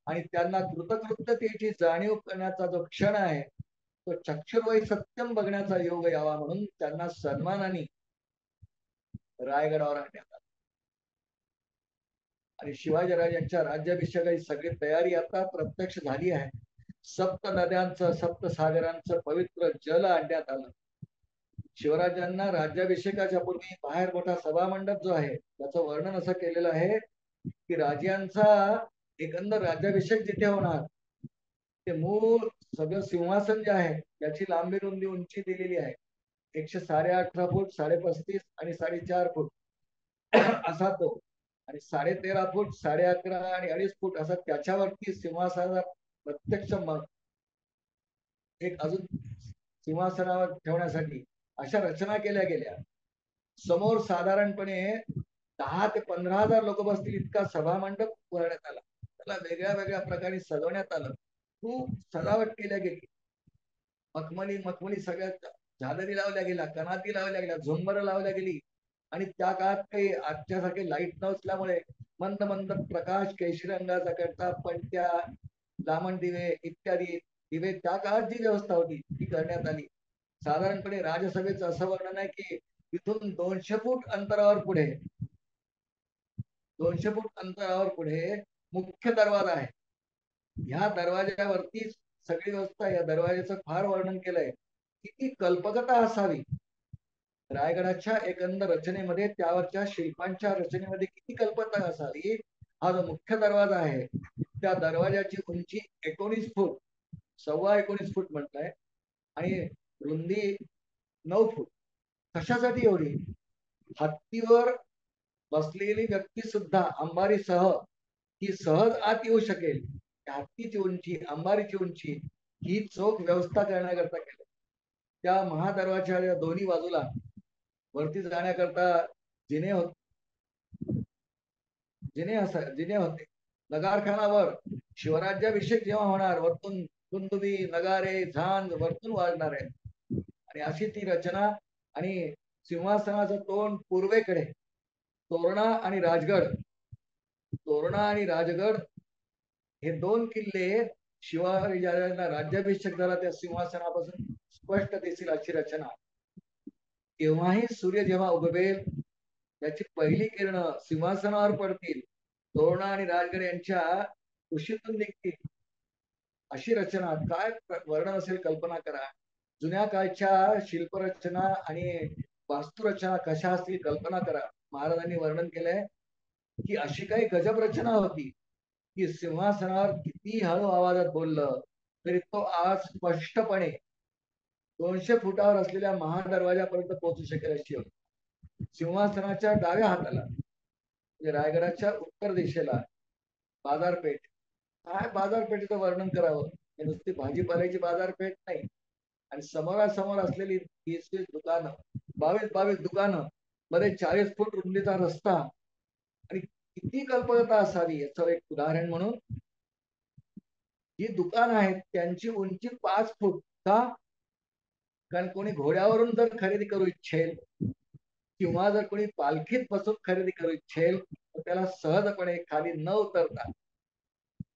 आणि त्यांना कृतकृत्यतेची जाणीव करण्याचा जो क्षण आहे तो चक्षुर्वय सत्यम बघण्याचा योग यावा म्हणून त्यांना सन्मानाने रायगडावर आणण्यात आला. आणि शिवाजीराजांच्या राज्याभिषेकाची सगळी तयारी आता प्रत्यक्ष झाली आहे. सप्त नद्यांचं, सप्त सागरांचं पवित्र जल आणण्यात आलं. शिवराजांना राज्याभिषेकाच्या पूर्वी बाहेर मोठा सभामंडप जो आहे त्याचं वर्णन असं केलेलं आहे की राजांचा एकंदर राज्याभिषेक जिथे होणार ते मूळ सगळं सिंहासन जे आहे त्याची लांबी रुंदी उंची दिलेली आहे 118 फूट, 35.5 आणि 4.5 फूट असा तो, आणि 13.5 फूट, 11.5 आणि 2.5 फूट असा त्याच्यावरती सिंहासनाचा प्रत्यक्ष एक अजून सिंहासनावर ठेवण्यासाठी अशा रचना केल्या गेल्या. समोर साधारणपणे 10 ते 15,000 लोक बसतील इतका सभामंडप उभारण्यात आला. त्याला वेगळ्या वेगळ्या प्रकारे सजवण्यात आलं. खूप सजावट केल्या गेली. मखमली सगळ्या झालरी लावल्या गेल्या, कनाती लावल्या गेल्या, झुंबर लावल्या गेली. आणि त्या काळात काही आजच्यासारखे लाईट नसल्यामुळे मंद मंद प्रकाश केशरी रंगाचा करता पणत्या, दामण दिवे इत्यादी दिवे त्या काळात जी व्यवस्था होती ती करण्यात आली. साधारणपणे राजसभेचं असं वर्णन आहे की इथून 200 फूट अंतरावर पुढे 200 फूट अंतरावर पुढे मुख्य दरवाजा आहे. ह्या दरवाज्यावरती सगळी व्यवस्था, या दरवाज्याचं फार वर्णन केलंय. किती कल्पकता असावी रायगडाच्या एकंदर रचनेमध्ये, त्यावरच्या शिल्पांच्या रचनेमध्ये किती कल्पकता असावी. हा जो मुख्य दरवाजा आहे त्या दरवाजाची उंची 19 फूट, 19.25 फूट म्हटलंय, आणि रुंदी 9 फूट. कशासाठी एवढी? हत्तीवर बसलेली व्यक्ती सुद्धा अंबारीसह ही सहज आत येऊ शकेल. हत्तीची उंची, अंबारीची उंची ही चोख व्यवस्था करण्याकरता केलं. त्या महादरवाजाच्या दोन्ही बाजूला वरती जाण्याकरता जिने होते. नगारखानावर शिवराज्याभिषेक जेव्हा होणार वरतून दुंदुबी, नगारे, झांज वरतून वाजणार आहे. आणि अशी ती रचना. आणि सिंहासनाचं तोंड पूर्वेकडे तोरणा आणि राजगड हे 2 किल्ले शिवाजीराजांना राज्याभिषेक झाला त्या सिंहासनापासून स्पष्ट दिसेल अशी रचना. केव्हाही सूर्य जेव्हा उगवेल त्याची पहिली किरण सिंहासनावर पडतील, तोरणा आणि राजगड यांच्या कुशीतून निघतील अशी रचना. काय वर्णन असेल कल्पना करा. जुन्या काळच्या शिल्परचना आणि वास्तुरचना कशा असतील कल्पना करा. महाराजांनी वर्णन केलंय की अशी काही गजब रचना होती की सिंहासनावर किती हळू आवाजात बोललं तरी तो आवाज स्पष्टपणे 200 फुटावर असलेल्या महादरवाजापर्यंत पोहोचू शकेल अशी होती. सिंहासनाच्या डाव्या हाताला म्हणजे रायगडाच्या उत्तर दिशेला बाजारपेठ. काय बाजारपेठेचं वर्णन करावं. हे नुसती भाजीपाल्याची बाजारपेठ नाही. आणि समोरासमोर असलेली 20-20 दुकानं, 22-22 दुकानं, मध्ये 40 फूट रुंदीचा रस्ता. आणि किती कल्पकता असावी याचं एक उदाहरण म्हणून जी दुकान आहेत त्यांची उंची 5 फूट. का? कारण कोणी घोड्यावरून जर खरेदी करू इच्छेल किंवा जर कोणी पालखीत बसून खरेदी करू इच्छेल तर त्याला सहजपणे खाली न उतरता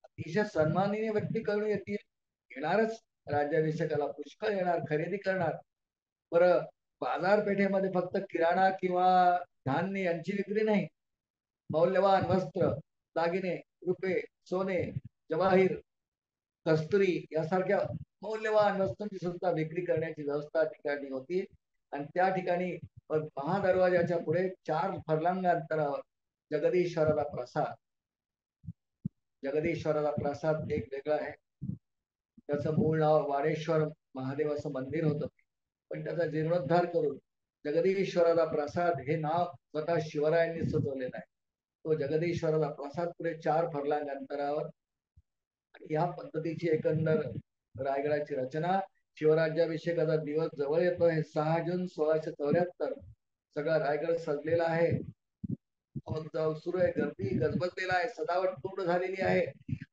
अतिशय सन्माननीय व्यक्ती करून येतील. येणारच राज्याभिषेकाला, पुष्कळ येणार, खरेदी करणार. बरं, बाजारपेठेमध्ये फक्त किराणा किंवा धान्य यांची विक्री नाही, मौल्यवान वस्त्र, दागिने, रुपये, सोने, जवाहीर, कस्तुरी यासारख्या मौल्यवान वस्तूंची सुद्धा विक्री करण्याची व्यवस्था ठिकाणी होती. आणि त्या ठिकाणी महादरवाजाच्या पुढे 4 फर्लांग अंतरावर जगदीश्वराचा प्रसाद, जगदीश्वराचा प्रसाद एक वेगळा आहे. त्याचं मूळ नाव वाडेश्वर महादेवाचं मंदिर होतं, पण त्याचा जीर्णोद्धार करून जगदीश्वराचा प्रसाद हे नाव स्वतः शिवरायांनी सुचवलेलं आहे. तो जगदीश्वराचा प्रसाद पुढे 4 फर्लांग अंतरावर. या पद्धतीची एकंदर रायगडाची रचना. शिवराज्याभिषेकाचा दिवस जवळ येतो आहे 6 जून 1674. सगळा रायगड सजलेला आहे, सुरू आहे, गर्दी गजबजलेला आहे, सजावट पूर्ण झालेली आहे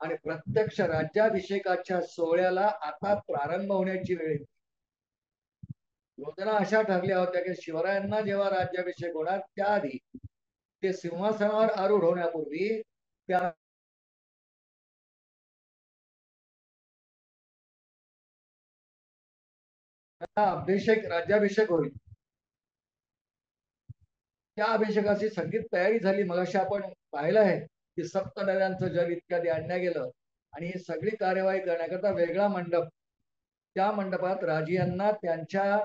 आणि प्रत्यक्ष राज्याभिषेकाच्या सोहळ्याला आता प्रारंभ होण्याची वेळ येते. योजना अशा ठरल्या होत्या की शिवरायांना जेव्हा राज्याभिषेक होणार त्याआधी ते सिंहासनावर आरूढ होण्यापूर्वी त्या अभिषेक राज्याभिषेक होईल. त्या अभिषेकाची सगळी तयारी झाली. मगाशी आपण पाहिलं आहे की सप्त नद्यांचं जल इत्यादी आणण्यात गेलं आणि ही सगळी कार्यवाही करण्याकरता वेगळा मंडप, त्या मंडपात राजियांना त्यांच्या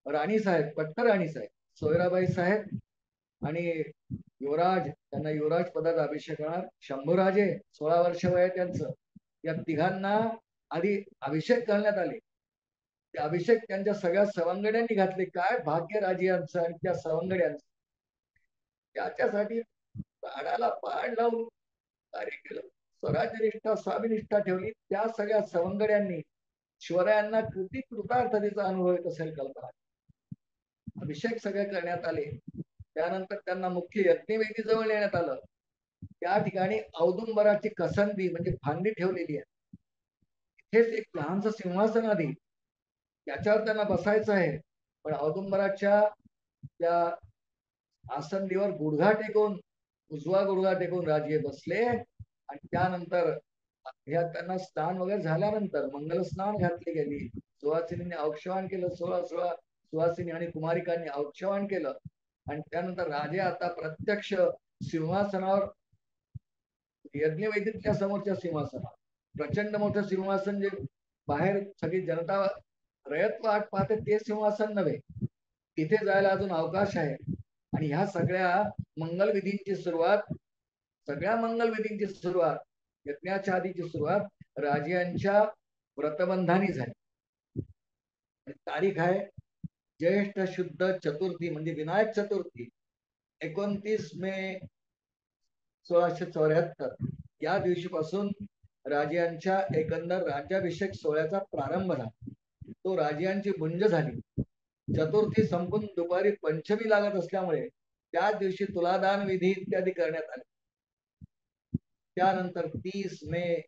राणी साहेब, पट्ट राणी साहेब, सोयराबाई साहेब आणि युवराज, त्यांना युवराज पदाचा अभिषेक होणार. शंभूराजे 16 वर्ष वय आहे त्यांचं. या तिघांना आधी अभिषेक करण्यात आले. ते अभिषेक त्यांच्या सगळ्या सवंगड्यांनी घातले. काय भाग्य राजियांचं आणि त्या सवंगड्यांचं. त्याच्यासाठी प्राणाला पाण लावून कार्य केलं, स्वराज्यनिष्ठा स्वामीनिष्ठा ठेवली. त्या सगळ्या सवंगड्यांनी शिवरायांना किती कृतार्थतेचा अनुभव येत असेल कल्पना. अभिषेक सगळे करण्यात आले. त्यानंतर त्यांना मुख्य यज्ञवेदी जवळ नेण्यात आलं. त्या ठिकाणी औदुंबराची कसंदी म्हणजे फांदी ठेवलेली आहे. इथेच एक लहानसं सिंहासन आधी, त्याच्यावर त्यांना बसायचं आहे. पण औदुंबराच्या त्या आसंदीवर गुडघा टेकून, उजवा गुडघा टेकून राजे बसले आणि त्यानंतर त्यांना स्नान वगैरे झाल्यानंतर मंगल स्नान घातली गेली. सुवासिनीने औक्षवान केलं. 16 सुवासिनी आणि कुमारिकांनी औक्षवान केलं आणि त्यानंतर राजे आता प्रत्यक्ष सिंहासनावर, यज्ञवेदीच्या समोरच्या सिंहासनावर, प्रचंड मोठं सिंहासन, जे बाहेर सगळी जनता रयत वाट पाहते ते सिंहासन नव्हे, तिथे जायला अजून अवकाश आहे. आणि ह्या सगळ्या मंगलविधींची सुरुवात, यज्ञाच्या आधीची सुरुवात राजियांच्या व्रतबंधानी झाली. तारीख आहे ज्येष्ठ शुद्ध चतुर्थी म्हणजे विनायक चतुर्थी, 29 मे 1674. या दिवशीपासून राजियांच्या एकंदर राज्याभिषेक सोहळ्याचा प्रारंभ झाला. तो राजियांची मुंज झाली. चतुर्थी संपून दुपारी पंचमी लागत असल्यामुळे त्याच दिवशी तुलादान विधी इत्यादी करण्यात आले. त्यानंतर 30 मे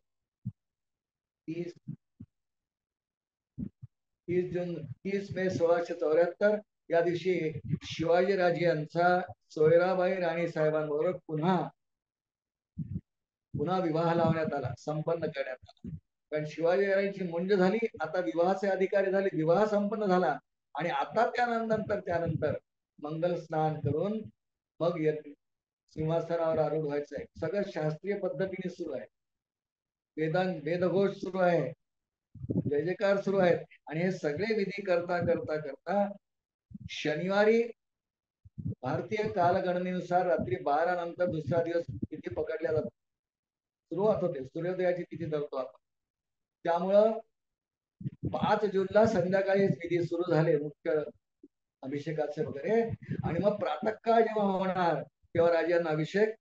1674 या दिवशी शिवाजी राजे यांचा सोयराबाई राणी साहेबांबरोबर पुन्हा विवाह लावण्यात आला, संपन्न करण्यात आला. कारण शिवाजी राजांची मुंज झाली, आता विवाहाचे अधिकारी झाले, विवाह संपन्न झाला आणि आता त्यानंतर मंगल स्नान करून मग सिंहासनावर आरूढ व्हायचं आहे. सगळं शास्त्रीय पद्धतीने सुरू आहे. वेदघोष सुरू आहे, जय जयकार सुरू आहेत आणि हे सगळे विधी करता करता करता शनिवारी भारतीय कालगणनेनुसार रात्री 12 नंतर दुसरा दिवस तिथी पकडल्या जातो, सुरुवात होते. सूर्योदयाची तिथी धरतो आपण. त्यामुळं 5 जूनला संध्याकाळी विधी सुरू झाले, मुख्य अभिषेकाचे वगैरे. आणि मग प्रातःकाळ जेव्हा होणार तेव्हा राजांना अभिषेक,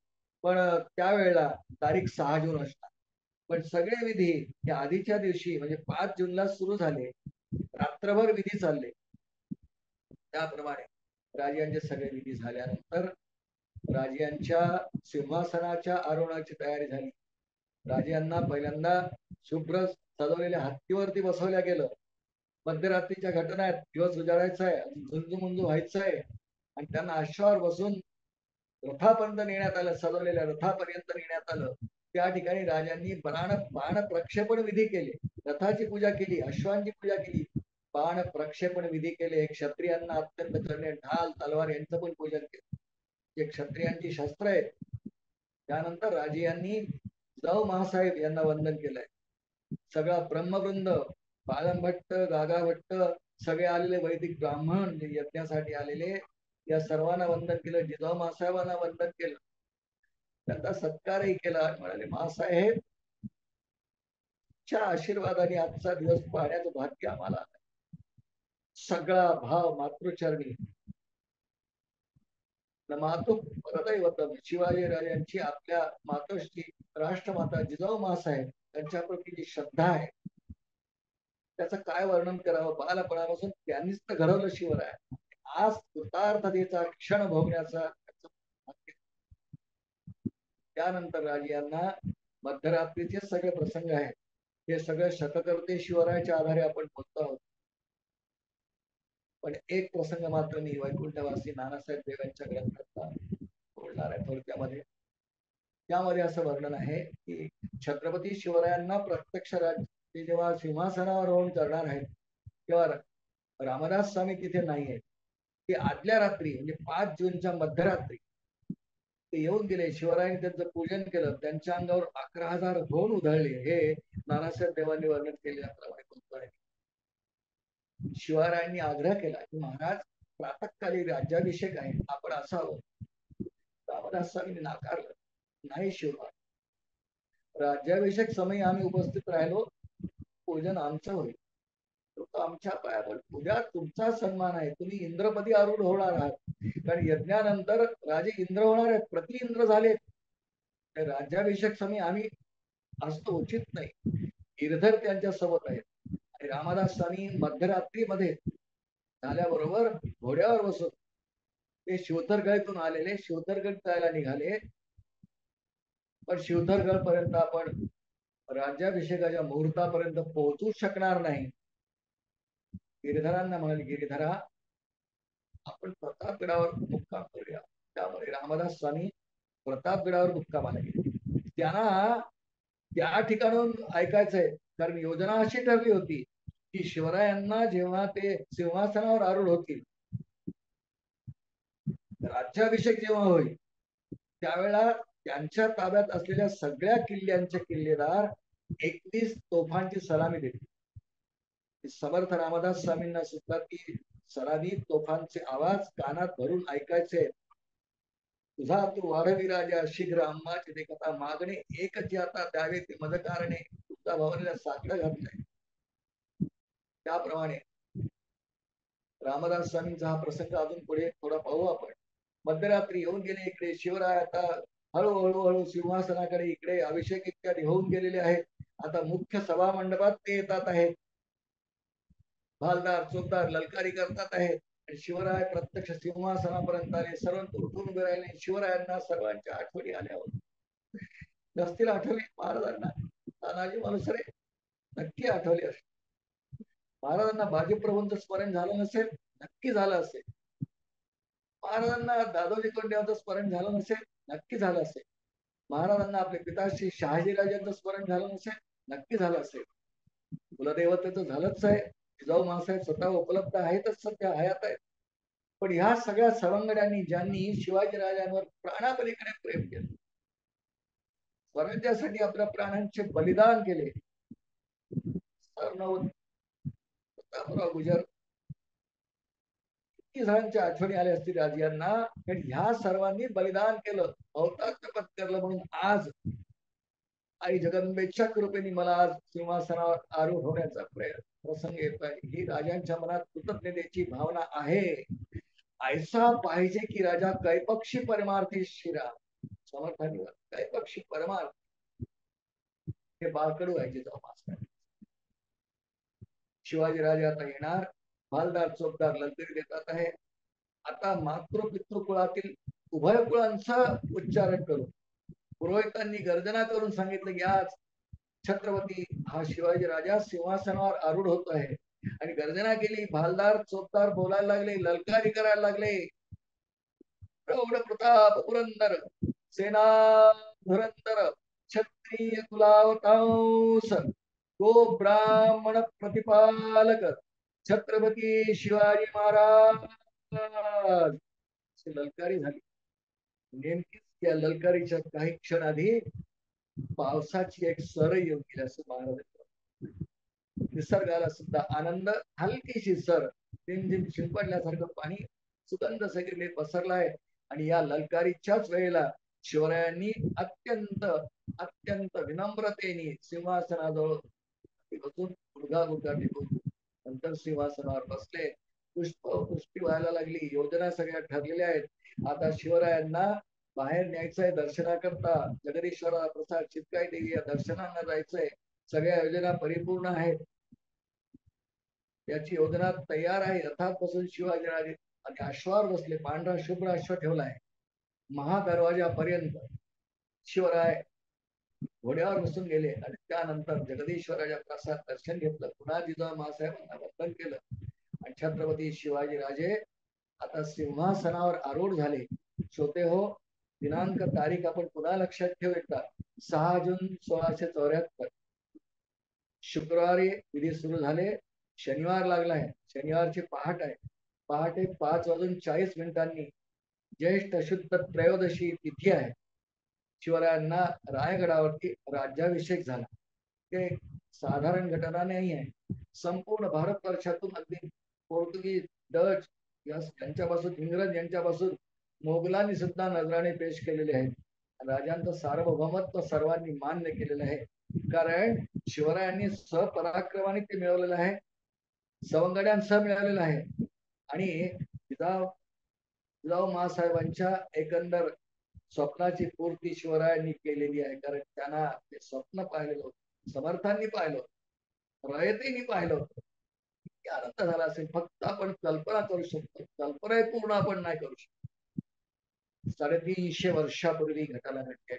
पण त्यावेळेला तारीख 6 जून असणार. पण सगळे विधी या आधीच्या दिवशी म्हणजे 5 जूनला सुरू झाले, रात्रभर विधी चालले. त्याप्रमाणे राजांचे सगळे विधी झाल्यानंतर राजांच्या सिंहासनाच्या आरोहणाची तयारी झाली. राजांना पहिल्यांदा शुभ्र सजवलेल्या हत्तीवरती बसवल्या गेलं. मध्यरात्रीच्या घटना आहेत, दिवस उजाडायचा आहे, झुंजू व्हायचं आहे आणि त्यांना अश्वावर बसून रथापर्यंत नेण्यात आलं, सजवलेल्या रथापर्यंत नेण्यात आलं. त्या ठिकाणी राजांनी बाण प्रक्षेपण विधी केले, रथाची पूजा केली, अश्वांची पूजा केली, बाण प्रक्षेपण विधी केले. क्षत्रियांना अत्यंत करणे, ढाल तलवार यांचं पण पूजन केलं, जे क्षत्रियांची शस्त्र आहेत. त्यानंतर राजे यांनी जाऊ महासाहेब यांना वंदन केलंय. सगळा ब्रह्मवृंद बालमभट्ट, गागाभट्ट सगळे आलेले वैदिक ब्राह्मण यज्ञासाठी आलेले, या सर्वांना वंदन केलं. जिजाऊ मासाहेबांना वंदन केलं, त्यांचा सत्कारही केला. म्हणाले, मासाहेब च्या आशीर्वादाने आजचा दिवस पाहण्याचं भाग्य आम्हाला. सगळा भाव मातृचरणी. मातृ परदैवतम शिवाजी राजांची आपल्या मातोश्री राष्ट्रमाता जिजाऊ मासाहेब त्यांच्याप्रती जी श्रद्धा आहे, त्याचं काय वर्णन करावं. बालपणापासून त्यांनीच तर घडवलं शिवराय. आज कृतार्थतेचा क्षण भोगण्याचा. त्यानंतर राजे यांना मध्यरात्रीचे सगळे प्रसंग आहेत, हे सगळे शतकर्ते शिवरायाच्या आधारे आपण बोलतो आहोत. पण एक प्रसंग मात्र मी वैकुंठवासी नानासाहेब देवांच्या ग्रंथातला बोलणार आहे थोडक्यामध्ये. त्यामध्ये असं वर्णन आहे की छत्रपती शिवरायांना प्रत्यक्ष राज्य जेव्हा सिंहासनावर रोहण करणार आहेत, तेव्हा रामदास स्वामी तिथे नाहीये. ते आदल्या रात्री म्हणजे 5 जूनच्या मध्यरात्री ते येऊन गेले. शिवरायांनी त्यांचं पूजन केलं, त्यांच्या अंगावर 11,000 होऊन उधळले. हे नानासाहेब देवांनी वर्णन केल्याप्रमाणे बोलतो आहे. शिवरायांनी आग्रह केला की महाराज प्रातःकाली राज्याभिषेक आहे, आपण असावं. रामदास स्वामींनी नाकारलं. नाही शिवराय, राज्याभिषेक समयी आम्ही उपस्थित राहिलो, पूजन आमचं होईल. आमच्या पायावर पूजा तुमचा सन्मान आहे, तुम्ही इंद्रपदी आरूढ होणार आहात. कारण यज्ञानंतर राजे इंद्र होणार आहेत, प्रति इंद्र झाले. राज्याभिषेक समयी आम्ही असतो उचित नाही. गिरधर त्यांच्या सोबत आहेत. आणि रामदास स्वामी मध्यरात्रीमध्ये झाल्याबरोबर घोड्यावर बसून ते शिवथरगडतून आलेले, शिवथरगड जायला निघाले. पण शिवथरगड पर्यंत आपण राज्याभिषेकाच्या मुहूर्तापर्यंत पोहोचू शकणार नाही. गिरिधरांना म्हणाले, गिरिधरा आपण प्रतापगडावर मुक्काम करूया. त्यामुळे रामदास स्वामी प्रतापगडावर मुक्कामाला गेले. त्यांना त्या ठिकाणून ऐकायचंय, कारण योजना अशी ठरली होती की शिवरायांना जेव्हा ते सिंहासनावर आरूढ होतील, राज्याभिषेक जेव्हा होईल, त्यावेळेला त्यांच्या ताब्यात असलेल्या सगळ्या किल्ल्यांचे किल्लेदार 21 तोफांची सलामी देतील. समर्थ रामदास स्वामींना सुद्धा ती सलामी तोफांचे आवाज कानात भरून ऐकायचे. तुझा तू वाढवी राजा शीघ्र अंबाची ते कथा मागणे एकच आता द्यावे ते मज कारणे, तुझा भावनेला साकडं घातलंय. त्याप्रमाणे रामदास स्वामींचा हा प्रसंग अजून पुढे थोडा पाहू आपण. मध्यरात्री येऊन गेले इकडे शिवराय. आता हळूहळू सिंहासनाकडे इकडे अभिषेक इत्यादी होऊन गेलेले आहेत. आता मुख्य सभा मंडपात ते येतात आहेत. भालदार चोपदार ललकारी करतात आहेत. आणि शिवराय प्रत्यक्ष सिंहासनापर्यंत आले. सर्वांत उठून उभे राहिले. शिवरायांना सर्वांच्या आठवणी आल्या होत्या. नसतील आठवली महाराजांना तानाजी मालुसरे नक्की आठवले असेल. महाराजांना बाजीप्रभूंचं स्मरण झालं नसेल, नक्की झालं असेल. महाराजांना दादोजी कोंडदेवांचं स्मरण झालं नसेल, नक्की झालं असेल. महाराजांना आपले पिताश्री शहाजीराजांचं स्मरण झालं नसेल, नक्की झालं असेल. कुलदेवतेचं झालंच आहे. जिजाऊ मासाहेब स्वतः उपलब्ध आहेतच, सध्या हयात आहेत. पण ह्या सगळ्या सवंगड्यांनी ज्यांनी शिवाजीराजांवर प्राणापलीकडे प्रेम केलं, स्वराज्यासाठी आपल्या प्राणांचे बलिदान केले, गुजर किती जणांच्या आठवणी आल्या असतील राजांना. पण ह्या सर्वांनी बलिदान केलं, अवतार पत्करलं. म्हणून आज आई जगदंबेच्या कृपेने मला आज सिंहासनावर आरूढ होण्याचा प्रसंग येत आहे. ही राजांच्या मनात कृतज्ञतेची भावना आहे. ऐसा पाहिजे की राजा कैपक्षी परमार्थी शिरा. समर्थांनी कैपक्षी परमार्थ हे बाळकडू आहे जिजाऊ मासाहेब. शिवाजी राजे आता येणार. भालदार चोपदार ललकरी देतात आहे. आता मातृ पितृ कुळातील उभय कुळांचा उच्चारण करून पुरोहितांनी गर्जना करून सांगितलं की आज छत्रपती हा शिवाजी राजा सिंहासनावर आरूढ होत आहे. आणि गर्जना केली. भालदार चोपदार बोलायला लागले, ललकारी करायला लागले. प्रौढ प्रताप पुरंदर सेना धुरंदर क्षत्रिय कुलावतांस गो ब्राह्मण प्रतिपालक छत्रपती शिवाजी महाराज ललकारी झाली. नेमकीच त्या ललकारीच्या काही क्षण आधी पावसाची एक सर येऊन गेली असं महाराज. निसर्गाला सुद्धा आनंद, हलकीशी सर रिमझिम शिंपडल्यासारखं पाणी सुगंध सगळीकडे पसरला आहे. आणि या ललकारीच्याच वेळेला शिवरायांनी अत्यंत अत्यंत विनम्रतेने सिंहासनाजवळ बसून गुडघा गुडघा टेकून नंतर सिंहासनावर बसले. पुष्टी व्हायला लागली. योजना सगळ्या ठरलेल्या आहेत. आता शिवरायांना बाहेर न्यायचंय दर्शनाकरता. जगदीश्वरा प्रसाद चितकाई देवी या दर्शनांना जायचंय. सगळ्या योजना परिपूर्ण आहेत. याची योजना तयार आहे. रथात बसून शिवाजीराजे आणि अश्वावर बसले. पांढरा शुभ्र अश्व ठेवलाय. महादरवाजापर्यंत शिवराय घोड्यावर बसून गेले आणि त्यानंतर जगदीश्वराच्या प्रसाद दर्शन घेतलं. पुन्हा जिजाऊ मासाहेबांना वंदन केलं आणि छत्रपती शिवाजी राजे आता सिंहासनावर आरूढ झाले. श्रोते हो, दिनांक तारीख आपण पुन्हा लक्षात ठेवू एकदा. 6 जून 1674 शुक्रवारी विधी सुरू झाले. शनिवार लागलाय. शनिवारची पहाट आहे. पहाटे 5:40 ज्येष्ठ शुद्ध त्रयोदशी तिथी आहे. शिवरायांना रायगडावरती राज्याभिषेक झाला. ते साधारण घटना नाही आहे. संपूर्ण भारतवर्षातून अगदी पोर्तुगीज, डच यांच्यापासून इंग्रज यांच्यापासून मोगलांनी सुद्धा नजराणे पेश केलेले आहेत. राजांचं सार्वभौमत्व सर्वांनी मान्य केलेलं आहे. कारण शिवरायांनी स्वपराक्रमाने ते मिळवलेलं आहे. सवंगड्यांसह मिळालेलं आहे. आणि जिजाऊ मासाहेबांच्या एकंदर स्वप्नाची पूर्ती शिवरायांनी केलेली आहे. कारण त्यांना ते स्वप्न पाहिलेलं होतं, समर्थांनी पाहिलं होतं, रयतेने पाहिलं होतं. किती आनंद झाला असेल. फक्त आपण कल्पना करू शकतो. कल्पना पूर्ण आपण नाही करू शकतो. 350 वर्षापूर्वी घटना घडली.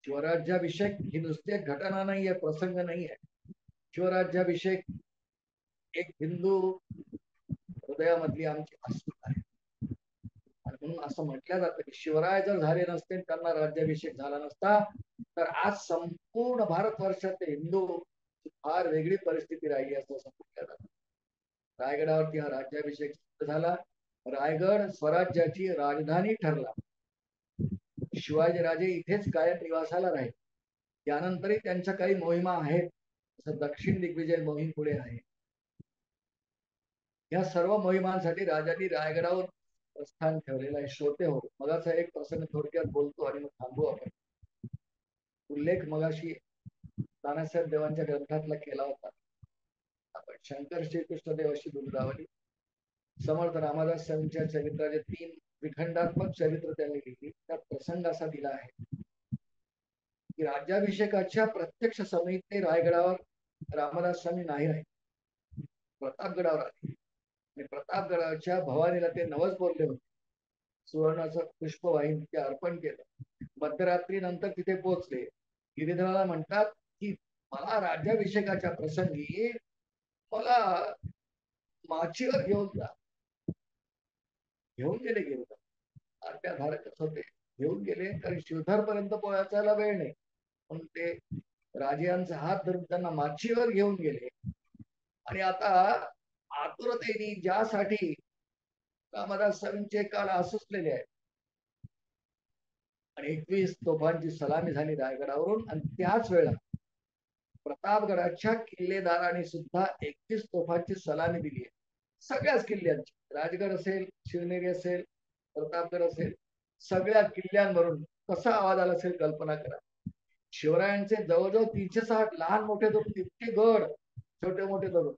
शिवराज्याभिषेक ही नुसती एक घटना नाहीये, प्रसंग नाहीये. शिवराज्याभिषेक एक हिंदू हृदयामधली आमची अस्मिता आहे. आणि म्हणून असं म्हटलं जातं की शिवराय जर झाले नसते, त्यांना राज्याभिषेक झाला नसता, तर आज संपूर्ण भारतवर्षात हिंदू फार वेगळी परिस्थिती राहिली असं म्हटलं जातं. रायगडावरती हा राज्याभिषेक झाला. रायगड स्वराज्याची राजधानी ठरला. शिवाजीराजे इथेच कायम निवासाला राहील. त्यानंतरही त्यांच्या काही मोहिमा आहेत. जसं दक्षिण दिग्विजय मोहीम पुढे आहे. या सर्व मोहिमांसाठी राजांनी रायगडावर प्रस्थान ठेवलेलं आहे. श्रोते हो, मगाचा एक प्रसंग थोडक्यात बोलतो आणि मग थांबू आपण. उल्लेख मगाशी नानासाहेब देवांच्या ग्रंथातला केला होता. आपण शंकर श्रीकृष्ण देव अशी दुर्गावली, समर्थ रामदास स्वामींच्या चरित्राचे 3 विखंडात्मक चरित्र त्यांनी लिहिली. त्यात प्रसंग असा दिला आहे की राज्याभिषेकाच्या प्रत्यक्ष समयी ते रायगडावर रामदास स्वामी नाही राहिले, प्रतापगडावर आले. आणि प्रतापगडाच्या भवानीला ते नवस बोलले होते. सुवर्णाचं पुष्प वाहिनी ते अर्पण केलं. मध्यरात्री नंतर तिथे पोहोचले. गिरीधराला म्हणतात की मला राज्याभिषेकाच्या प्रसंगी मला माचीवर घेऊन जा. घेऊन गेले. आज्ञाधारकच होते. घेऊन गेले. कारण शिवधर पर्यंत पोहोचायला वेळ नाही, म्हणून ते राजांचा हात धरून त्यांना माचीवर घेऊन गेले. आणि आता आतुरतेने ज्यासाठी रामदास स्वामींचे काळ आसुसलेले आहेत आणि 21 तोफांची सलामी झाली रायगडावरून. आणि त्याच वेळा प्रतापगडाच्या किल्लेदाराने सुद्धा 21 तोफांची सलामी दिली आहे. सगळ्याच किल्ल्यांची, राजगड असेल, शिवनेरी असेल, प्रतापगड असेल, सगळ्या किल्ल्यांवरून कसा आवाज आला असेल कल्पना करा. शिवरायांचे जवळजवळ 360 लहान मोठे धरून इतके गड, छोटे मोठे धरून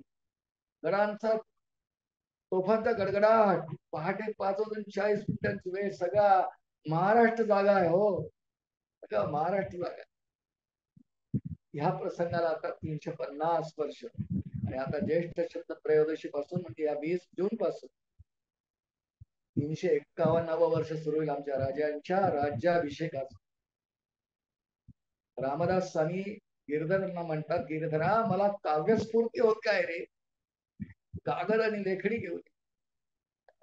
गडांचा तोफांचा गडगडाट. पहाटे 5:40 वेळ. सगळा महाराष्ट्र जागा आहे. हो, सगळा महाराष्ट्र जागा. ह्या प्रसंगाला आता 350 वर्ष. आणि आता ज्येष्ठ शुद्ध त्रयोदशी पासून म्हणजे या 20 जून पासून 351 वर्ष सुरू होईल आमच्या राजांच्या राज्याभिषेकाचं. रामदास स्वामी गिरधरांना म्हणतात, गिरधरा मला काव्यस्फूर्ती होत काय रे, कागद आणि लेखणी घेऊन.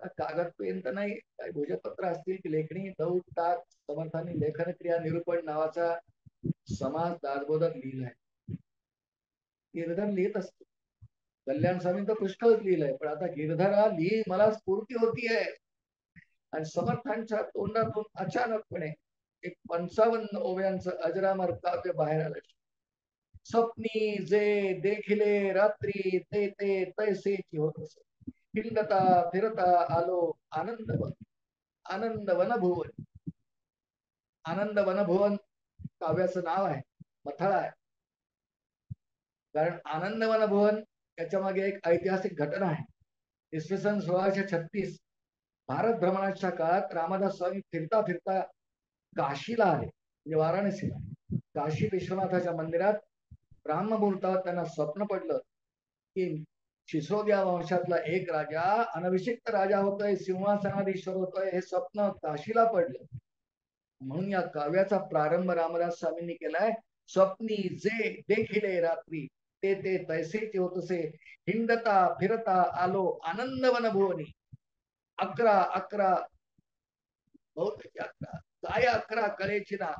कागद पेन तर नाही, काही भोजपत्र असतील की लेखणी, दौत, टाक, समर्थांनी लेखन क्रिया निरूपण नावाचा समाज दासबोधक लिहिलाय. गिरधर लिहित असतो. कल्याण स्वामी तर पुष्कळच लिहिलंय, पण आता गिरधरा लिही मला स्फूर्ती होतीये. आणि समर्थांच्या तोंडातून अचानकपणे एक 55 ओव्यांचं अजरामर काव्य बाहेर आलं. स्वप्नी जे देखिले रात्री ते ते तैसेची होत असे. हिंडता फिरता आलो आनंद वनभुवन. आनंद वनभुवन काव्याचं नाव आहे, मथळा आहे. कारण आनंद वनभुवन याच्या मागे एक ऐतिहासिक घटना आहे. इसवी सन 1636 भारत भ्रमणाच्या काळात रामदास स्वामी फिरता फिरता काशीला आले, म्हणजे वाराणसीला. काशी विश्वनाथाच्या मंदिरात ब्राह्ममुहूर्तावर त्यांना स्वप्न पडलं की सिसोदिया वंशातला एक राजा अनभिषिक्त राजा होतोय, सिंहासनाधीश्वर होतोय, हे स्वप्न काशीला पडलं. म्हणून या काव्याचा प्रारंभ रामदास स्वामींनी केलाय. स्वप्नी जे देखिले रात्री ते ते तैसेचे होतसे. हिंडता फिरता आलो आनंद वनभुवनी. 11 11 बहुतेक 11 काय 11 कलेची ना.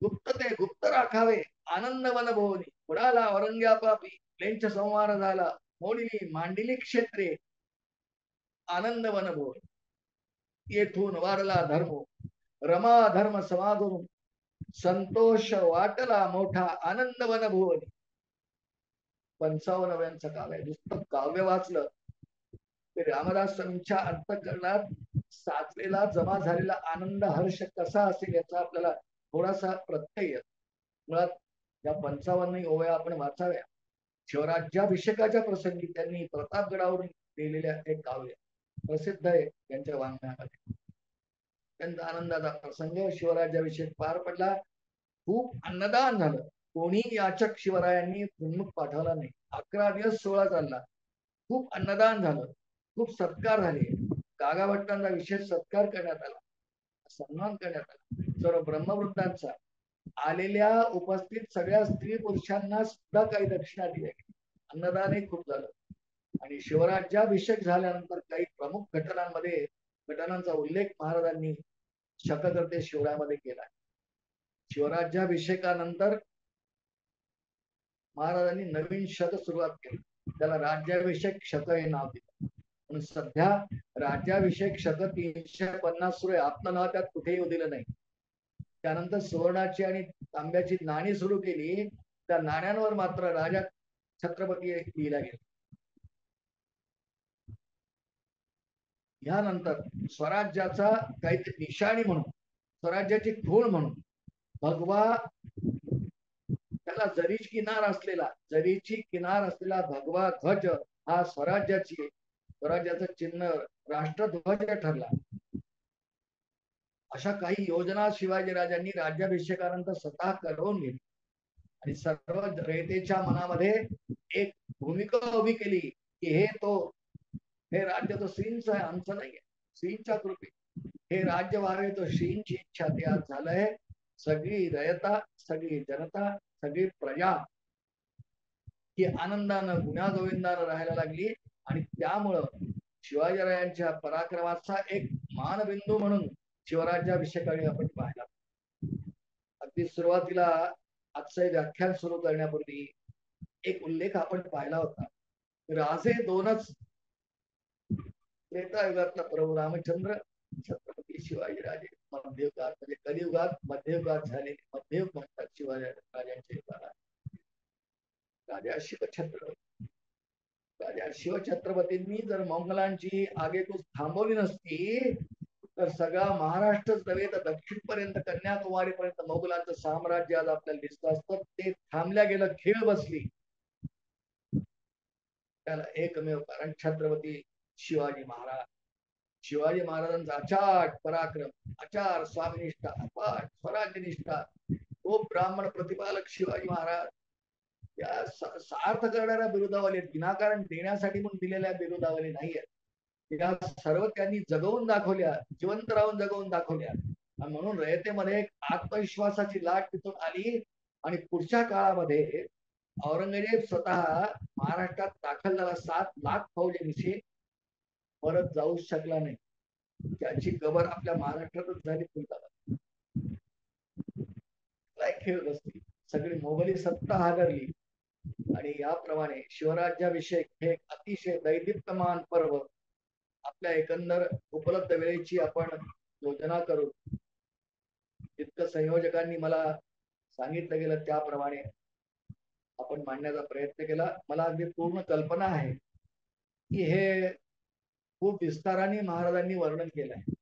गुप्त ते गुप्त राखावे आनंद वनभुवनी. उडाला औरंग्यापापी लेंच संहार झाला. मोडिली मांडिली क्षेत्रे आनंद वनभुवनी. येथून वारला धर्म रमा धर्म समाधून. संतोष वाटला मोठा आनंद वनभुवनी. 55व्यांचं काव्य. नुसतं काव्य वाचलं ते रामदास स्वामींच्या अंतःकरणात साचलेला जमा झालेला आनंद हर्ष कसा असेल याचा आपल्याला थोडासा प्रत्यय येतो. मुळात या 55 ओव्या आपण वाचाव्या. शिवराज्याभिषेकाच्या प्रसंगी त्यांनी प्रतापगडावरून लिहिलेल्या एक काव्य प्रसिद्ध आहे त्यांच्या वाङ्मयामध्ये. त्यांचा आनंदाचा प्रसंग. शिवराज्याभिषेक पार पडला. खूप अन्नदान झालं. कोणी याचक शिवरायांनी पुन्मुख पाठवला नाही. 11 दिवस सोहळा चालला. खूप अन्नदान झालं. खूप सत्कार झाले. गागाभट्टांचा विशेष सत्कार करण्यात आला, सन्मान करण्यात आला. सर्व ब्रह्मवृत्तांचा आलेल्या उपस्थित सगळ्या स्त्री पुरुषांना सुद्धा काही दक्षिणा दिल्या. अन्नदानही खूप झालं. आणि शिवराज्याभिषेक झाल्यानंतर काही प्रमुख घटनांचा उल्लेख महाराजांनी शककर्ते शिवरायामध्ये केला. शिवराज्याभिषेकानंतर महाराजांनी नवीन शक सुरुवात केली. त्याला राज्याभिषेक शक हे नाव दिलं. पण सध्या राज्याभिषेक शक 350 सुरू आहे. आपलं नाव त्यात कुठेही येऊ दिलं नाही. त्यानंतर सुवर्णाची आणि तांब्याची नाणी सुरू केली. त्या नाण्यांवर मात्र राजा छत्रपती लिहिला गेला. यानंतर स्वराज्याचा काहीतरी निशाणी म्हणून, स्वराज्याची खूण म्हणून भगवा, त्याला जरीची किनार असलेला भगवा ध्वज हा स्वराज्याचं चिन्ह राष्ट्रध्वज ठरला. अशा काही योजना शिवाजीराजांनी राज्याभिषेकानंतर स्वतः करवून घेतली आणि सर्व रयतेच्या मनामध्ये एक भूमिका उभी केली की हे राज्य तो श्रींचं आहे, आमचं नाहीये. श्रींच्या कृपे हे राज्य व्हावे, तो श्रींची इच्छा. ते आज झालंय. सगळी रयता, सगळी जनता, सगळी प्रजा ही आनंदानं गुण्यागोविंदानं राहायला लागली. आणि त्यामुळं शिवाजीरायांच्या पराक्रमाचा एक मानबिंदू म्हणून शिवराज्याभिषेकाने आपण पाहिला. अगदी सुरुवातीला आजचं व्याख्यान सुरू करण्यापूर्वी एक उल्लेख आपण पाहिला होता. राजे दोनच, त्रेतायुगातला प्रभू रामचंद्र, छत्रपती शिवाजीराजे. मध्ययुगात म्हणजे कलियुगात मध्ययुगात झालेले, मध्ययुग म्हणतात शिवाजीराजांचे राजा शिवछत्रपती. राजा शिवछत्रपतींनी जर मोंगलांची आगेकूच थांबवली नसती तर सगळा महाराष्ट्रच नव्हे तर दक्षिणपर्यंत कन्याकुमारीपर्यंत मोगलांचं साम्राज्य आज आपल्याला दिसत असतं. ते थांबल्या गेलं, खीळ बसली. त्याला एकमेव कारण छत्रपती शिवाजी महाराजांचा अचाट पराक्रम, अचार स्वामीनिष्ठा, अपाट स्वराज्यनिष्ठा. तो ब्राह्मण प्रतिपालक शिवाजी महाराज या सार्थ करणाऱ्या बिरुदावली, विनाकारण देण्यासाठी म्हणून दिलेल्या बिरुदावली नाहीये. या सर्व त्यांनी जगवून दाखवल्या, जिवंत राहून जगवून दाखवल्या. म्हणून रयतेमध्ये एक आत्मविश्वासाची लाट तिथून आली. आणि पुढच्या काळामध्ये औरंगजेब स्वतः महाराष्ट्रात दाखल झाला. 7 लाख फौजेनिशी परत जाऊ शकला नाही. त्याची कबर आपल्या महाराष्ट्रातच झाली. काय खेळ बसली, सगळी मोगली सत्ता हादरली. आणि याप्रमाणे शिवराज्याभिषेक हे एक अतिशय दैदिप्यमान पर्व. आपल्या एकंदर उपलब्ध वेळेची आपण योजना करू. इतकं संयोजकांनी मला सांगितलं गेलं त्याप्रमाणे आपण मांडण्याचा प्रयत्न केला. मला अगदी पूर्ण कल्पना आहे की हे खूप विस्ताराने महाराजांनी वर्णन केलं आहे.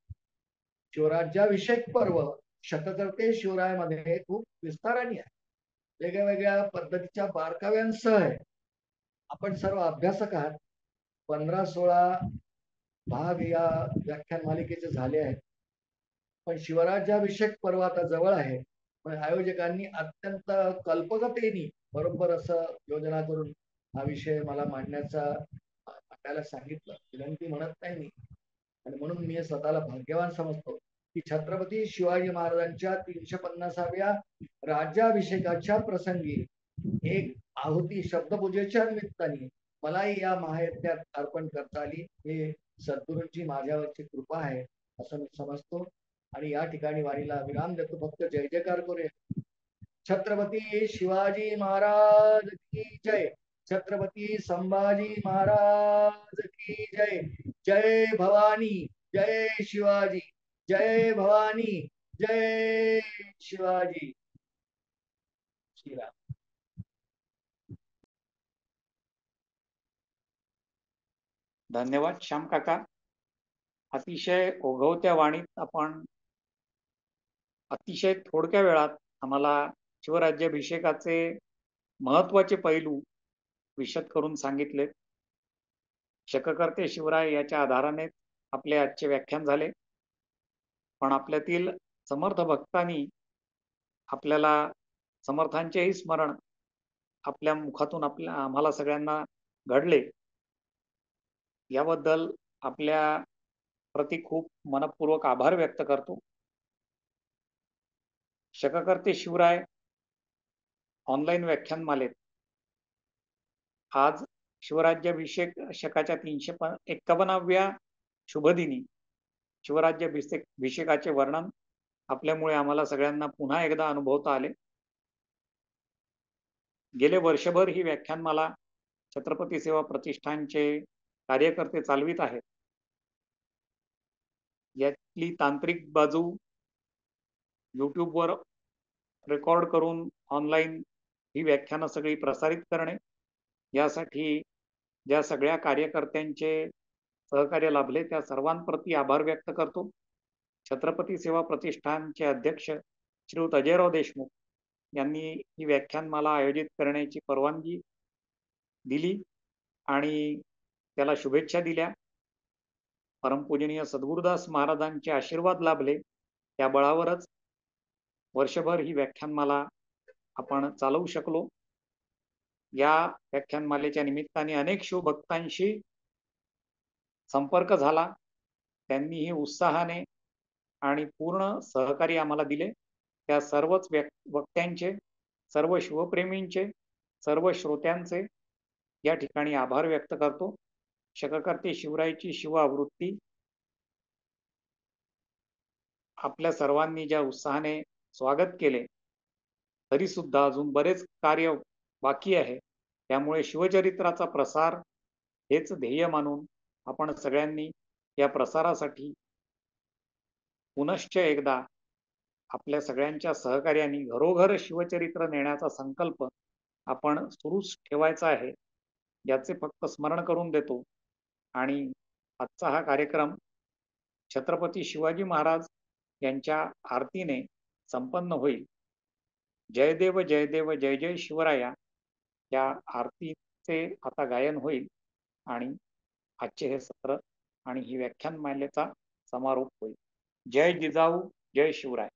शिवराज्याभिषेक पर्व शतकर्ते शिवरायामध्ये खूप विस्ताराने आहे. वेगळ्या वेगळ्या पद्धतीच्या बारकाव्यांसह आहे. आपण सर्व अभ्यासक आहात. 15-16 भाग या व्याख्यान मालिकेचे झाले आहेत. पण शिवराज्याभिषेक पर्व आता जवळ आहे. पण आयोजकांनी अत्यंत कल्पकतेने बरोबर असं योजना करून हा विषय मला मांडायला सांगितलं. विनंती म्हणत नाही मी, आणि म्हणून मी स्वतःला भाग्यवान समजतो की छत्रपती शिवाजी महाराजांच्या 350व्या राज्याभिषेकाच्या प्रसंगी एक आहुती शब्दपूजेच्या निमित्ताने मलाही या महायज्ञात अर्पण करता आली. हे सद्गुरूंची माझ्यावरची कृपा आहे असं मी समजतो. आणि या ठिकाणी वाणीला विराम देतो. फक्त जय जयकार करूया. छत्रपती शिवाजी महाराज की जय. छत्रपती संभाजी महाराज की जय. जय भवानी, जय शिवाजी. जय भवानी, जय शिवाजी. श्रीराम. धन्यवाद श्याम काका. अतिशय ओघवत्या वाणीत आपण अतिशय थोडक्या वेळात आम्हाला शिवराज्याभिषेकाचे महत्वाचे पैलू विशद करून सांगितले. शककर्ते शिवराय याच्या आधाराने आपले आजचे व्याख्यान झाले. पण आपल्यातील समर्थ भक्तांनी आपल्याला समर्थांचेही स्मरण आपल्या मुखातून आम्हाला सगळ्यांना घडले. याबद्दल आपल्या प्रति खूप मनपूर्वक आभार व्यक्त करतो. शककर्ते शिवराय ऑनलाईन व्याख्यानमालेत आज शिवराज्याभिषेकाच्या 351व्या शुभदिनी शिवराज्याभिषेकाचे वर्णन आपल्यामुळे आम्हाला सगळ्यांना पुन्हा एकदा अनुभवता आले. गेले वर्षभर ही व्याख्यानमाला छत्रपती सेवा प्रतिष्ठानचे कार्यकर्ते चालवित आहेत. यातली तांत्रिक बाजू यूट्यूबवर रेकॉर्ड करून ऑनलाईन ही व्याख्यानं सगळी प्रसारित करणे, यासाठी ज्या सगळ्या कार्यकर्त्यांचे सहकार्य लाभले त्या सर्वांप्रती आभार व्यक्त करतो. छत्रपती सेवा प्रतिष्ठानचे अध्यक्ष श्रीयुत अजयराव देशमुख यांनी ही व्याख्यानमाला आयोजित करण्याची परवानगी दिली आणि त्याला शुभेच्छा दिल्या. परमपूजनीय सद्गुरुदास महाराजांचे आशीर्वाद लाभले. त्या बळावरच वर्षभर ही व्याख्यानमाला आपण चालवू शकलो. या व्याख्यानमालेच्या निमित्ताने अनेक शिवभक्तांशी संपर्क झाला. त्यांनीही उत्साहाने आणि पूर्ण सहकार्य आम्हाला दिले. त्या सर्वच वक्त्यांचे, सर्व शिवप्रेमींचे, सर्व श्रोत्यांचे या ठिकाणी आभार व्यक्त करतो. शककर्ते शिवरायची शिवआवृत्ती आपल्या सर्वांनी ज्या उत्साहाने स्वागत केले, तरी सुद्धा अजून बरेच कार्य बाकी आहे. त्यामुळे शिवचरित्राचा प्रसार हेच ध्येय मानून आपण सगळ्यांनी या प्रसारासाठी पुनश्च एकदा आपल्या सगळ्यांच्या सहकार्याने घरोघर शिवचरित्र नेण्याचा संकल्प आपण सुरूच ठेवायचा आहे, याचे फक्त स्मरण करून देतो. आणि आजचा हा कार्यक्रम छत्रपती शिवाजी महाराज यांच्या आरतीने संपन्न होईल. जयदेव जयदेव जय जय शिवराया या आरतीचे आता गायन होईल आणि आजचे हे सत्र आणि ही व्याख्यानमालेचा समारोप होईल. जय जिजाऊ, जय शिवराय.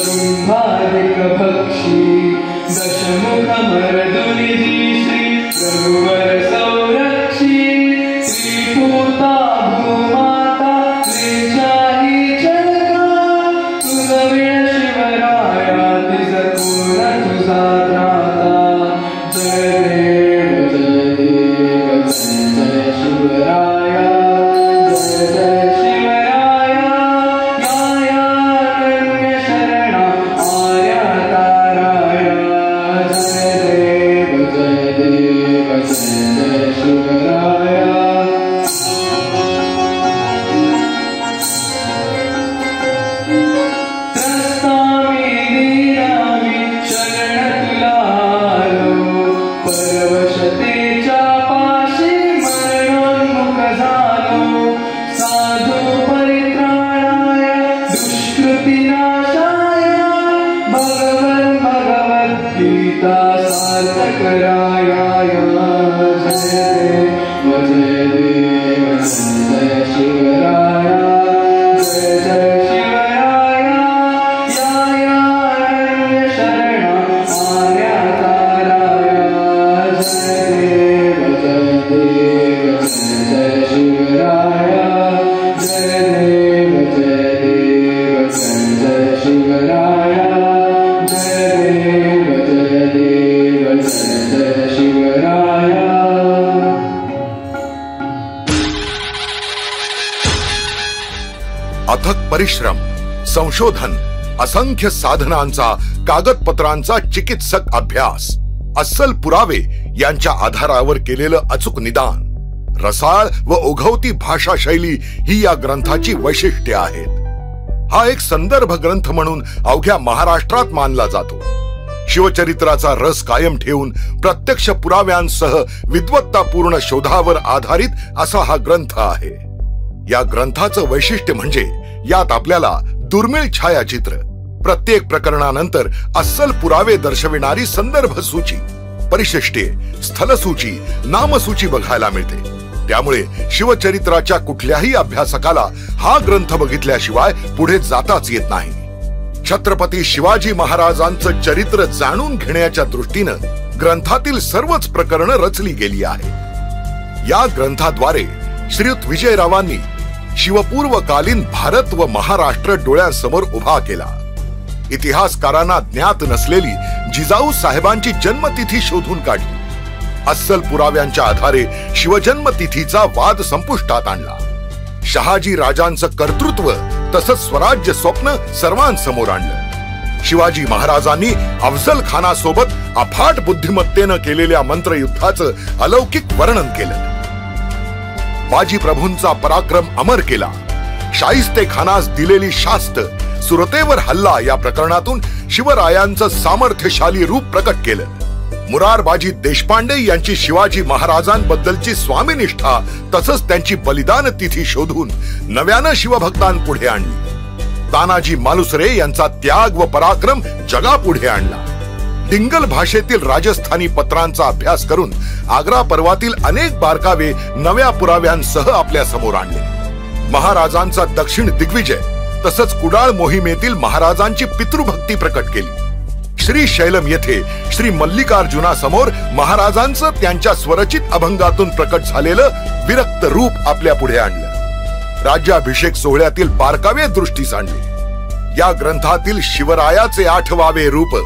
शुंभादिक भक्षी दशमुखमर्दुनिधि श्री रघुवर संरक्षी श्रीभूता भूमाता त्रिचाही जगा तुझा वेळ शिवराया तिज कोण तुझा त्राता जय देव जय शिवराया जय जय शिवराया या अनन्य शरणा आर्या ताराया जय देव जय शिवराया त्रस्तामी दीनामी शरण तुला आलो परवशतेच्या पाशी मरणोन्मुख झालो साधू परित्राणाय दुष्कृतिनाशाय भगवद्गीता सार्थकराय जय देव जय शिवराया जय जय शिवराया या अनन्य शरणा आर्या ताराया जय देव जय शिवराया जय देव जय शिवराया जय देव जय शिवराया. अथक परिश्रम, संशोधन, असंख्य साधनांचा, कागदपत्रांचा चिकित्सक अभ्यास, अस्सल पुरावे यांच्या आधारावर केलेलं अचूक निदान, रसाळ व ओघवती भाषा शैली ही या ग्रंथाची वैशिष्ट्ये आहेत. हा एक संदर्भ ग्रंथ म्हणून अवघ्या महाराष्ट्रात मानला जातो. शिवचरित्राचा रस कायम ठेवून प्रत्यक्ष पुराव्यांसह विद्वत्तापूर्ण शोधावर आधारित असा हा ग्रंथ आहे. या ग्रंथाचं वैशिष्ट्य म्हणजे यात आपल्याला दुर्मिळ छायाचित्र, प्रत्येक प्रकरणानंतर अस्सल पुरावे दर्शविणारी संदर्भ सूची, परिशिष्टे, स्थलसूची, नामसूची बघायला मिळते. त्यामुळे शिवचरित्राच्या कुठल्याही अभ्यासकाला हा ग्रंथ बघितल्याशिवाय पुढे जाताच येत नाही. छत्रपती शिवाजी महाराजांचं चरित्र जाणून घेण्याच्या दृष्टीनं ग्रंथातील सर्वच प्रकरणं रचली गेली आहे. या ग्रंथाद्वारे श्रीयुत विजयरावांनी शिवपूर्वकालीन भारत व महाराष्ट्र डोळ्यांसमोर उभा केला. इतिहासकारांना ज्ञात नसलेली जिजाऊ साहेबांची जन्मतिथी शोधून काढली. अस्सल पुराव्यांच्या आधारे शिवजन्मतिथीचा वाद संपुष्टात आणला. शहाजी राजांचं कर्तृत्व तसंच स्वराज्य स्वप्न सर्वांसमोर आणलं. शिवाजी महाराजांनी अफजल खानासोबत अफाट बुद्धिमत्तेनं केलेल्या मंत्रयुद्धाचं अलौकिक वर्णन केलं. बाजी प्रभूंचा पराक्रम अमर केला. शाहिस्ते खानास दिलेली शास्त, सुरतेवर हल्ला या प्रकरणातून शिवरायांचं सामर्थ्यशाली रूप प्रकट केलं. मुरारबाजी देशपांडे यांची शिवाजी महाराजांबद्दलची स्वामीनिष्ठा तसंच त्यांची बलिदान तिथी शोधून नव्यानं शिवभक्तांपुढे आणली. तानाजी मालुसरे यांचा त्याग व पराक्रम जगापुढे आणला. डिंगल भाषेतील राजस्थानी पत्रांचा अभ्यास करून आग्रा पर्वातील अनेक बारकावे नव्या पुराव्यांसह आपल्या समोर आणले. महाराजांचा दक्षिण दिग्विजय तसंच कुडाळ मोहिमेतील महाराजांची पितृभक्ती प्रकट केली. श्री शैलम येथे श्री मल्लिकार्जुनासमोर महाराजांचं त्यांच्या स्वरचित अभंगातून प्रकट झालेलं विरक्त रूप आपल्या पुढे आणलं. राज्याभिषेक सोहळ्यातील बारकावे दृष्टीस आणले. या ग्रंथातील शिवरायाचे 8वावे रूप,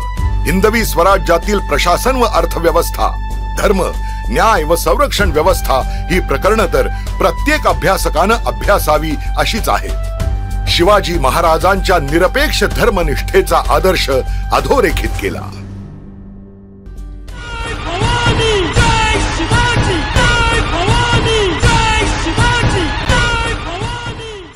हिंदवी स्वराज्यातील प्रशासन व अर्थव्यवस्था, धर्म, न्याय व संरक्षण व्यवस्था ही प्रकरणं तर प्रत्येक अभ्यासकानं अभ्यासावी अशीच आहेत. शिवाजी महाराजांच्या निरपेक्ष धर्मनिष्ठेचा आदर्श अधोरेखित केला.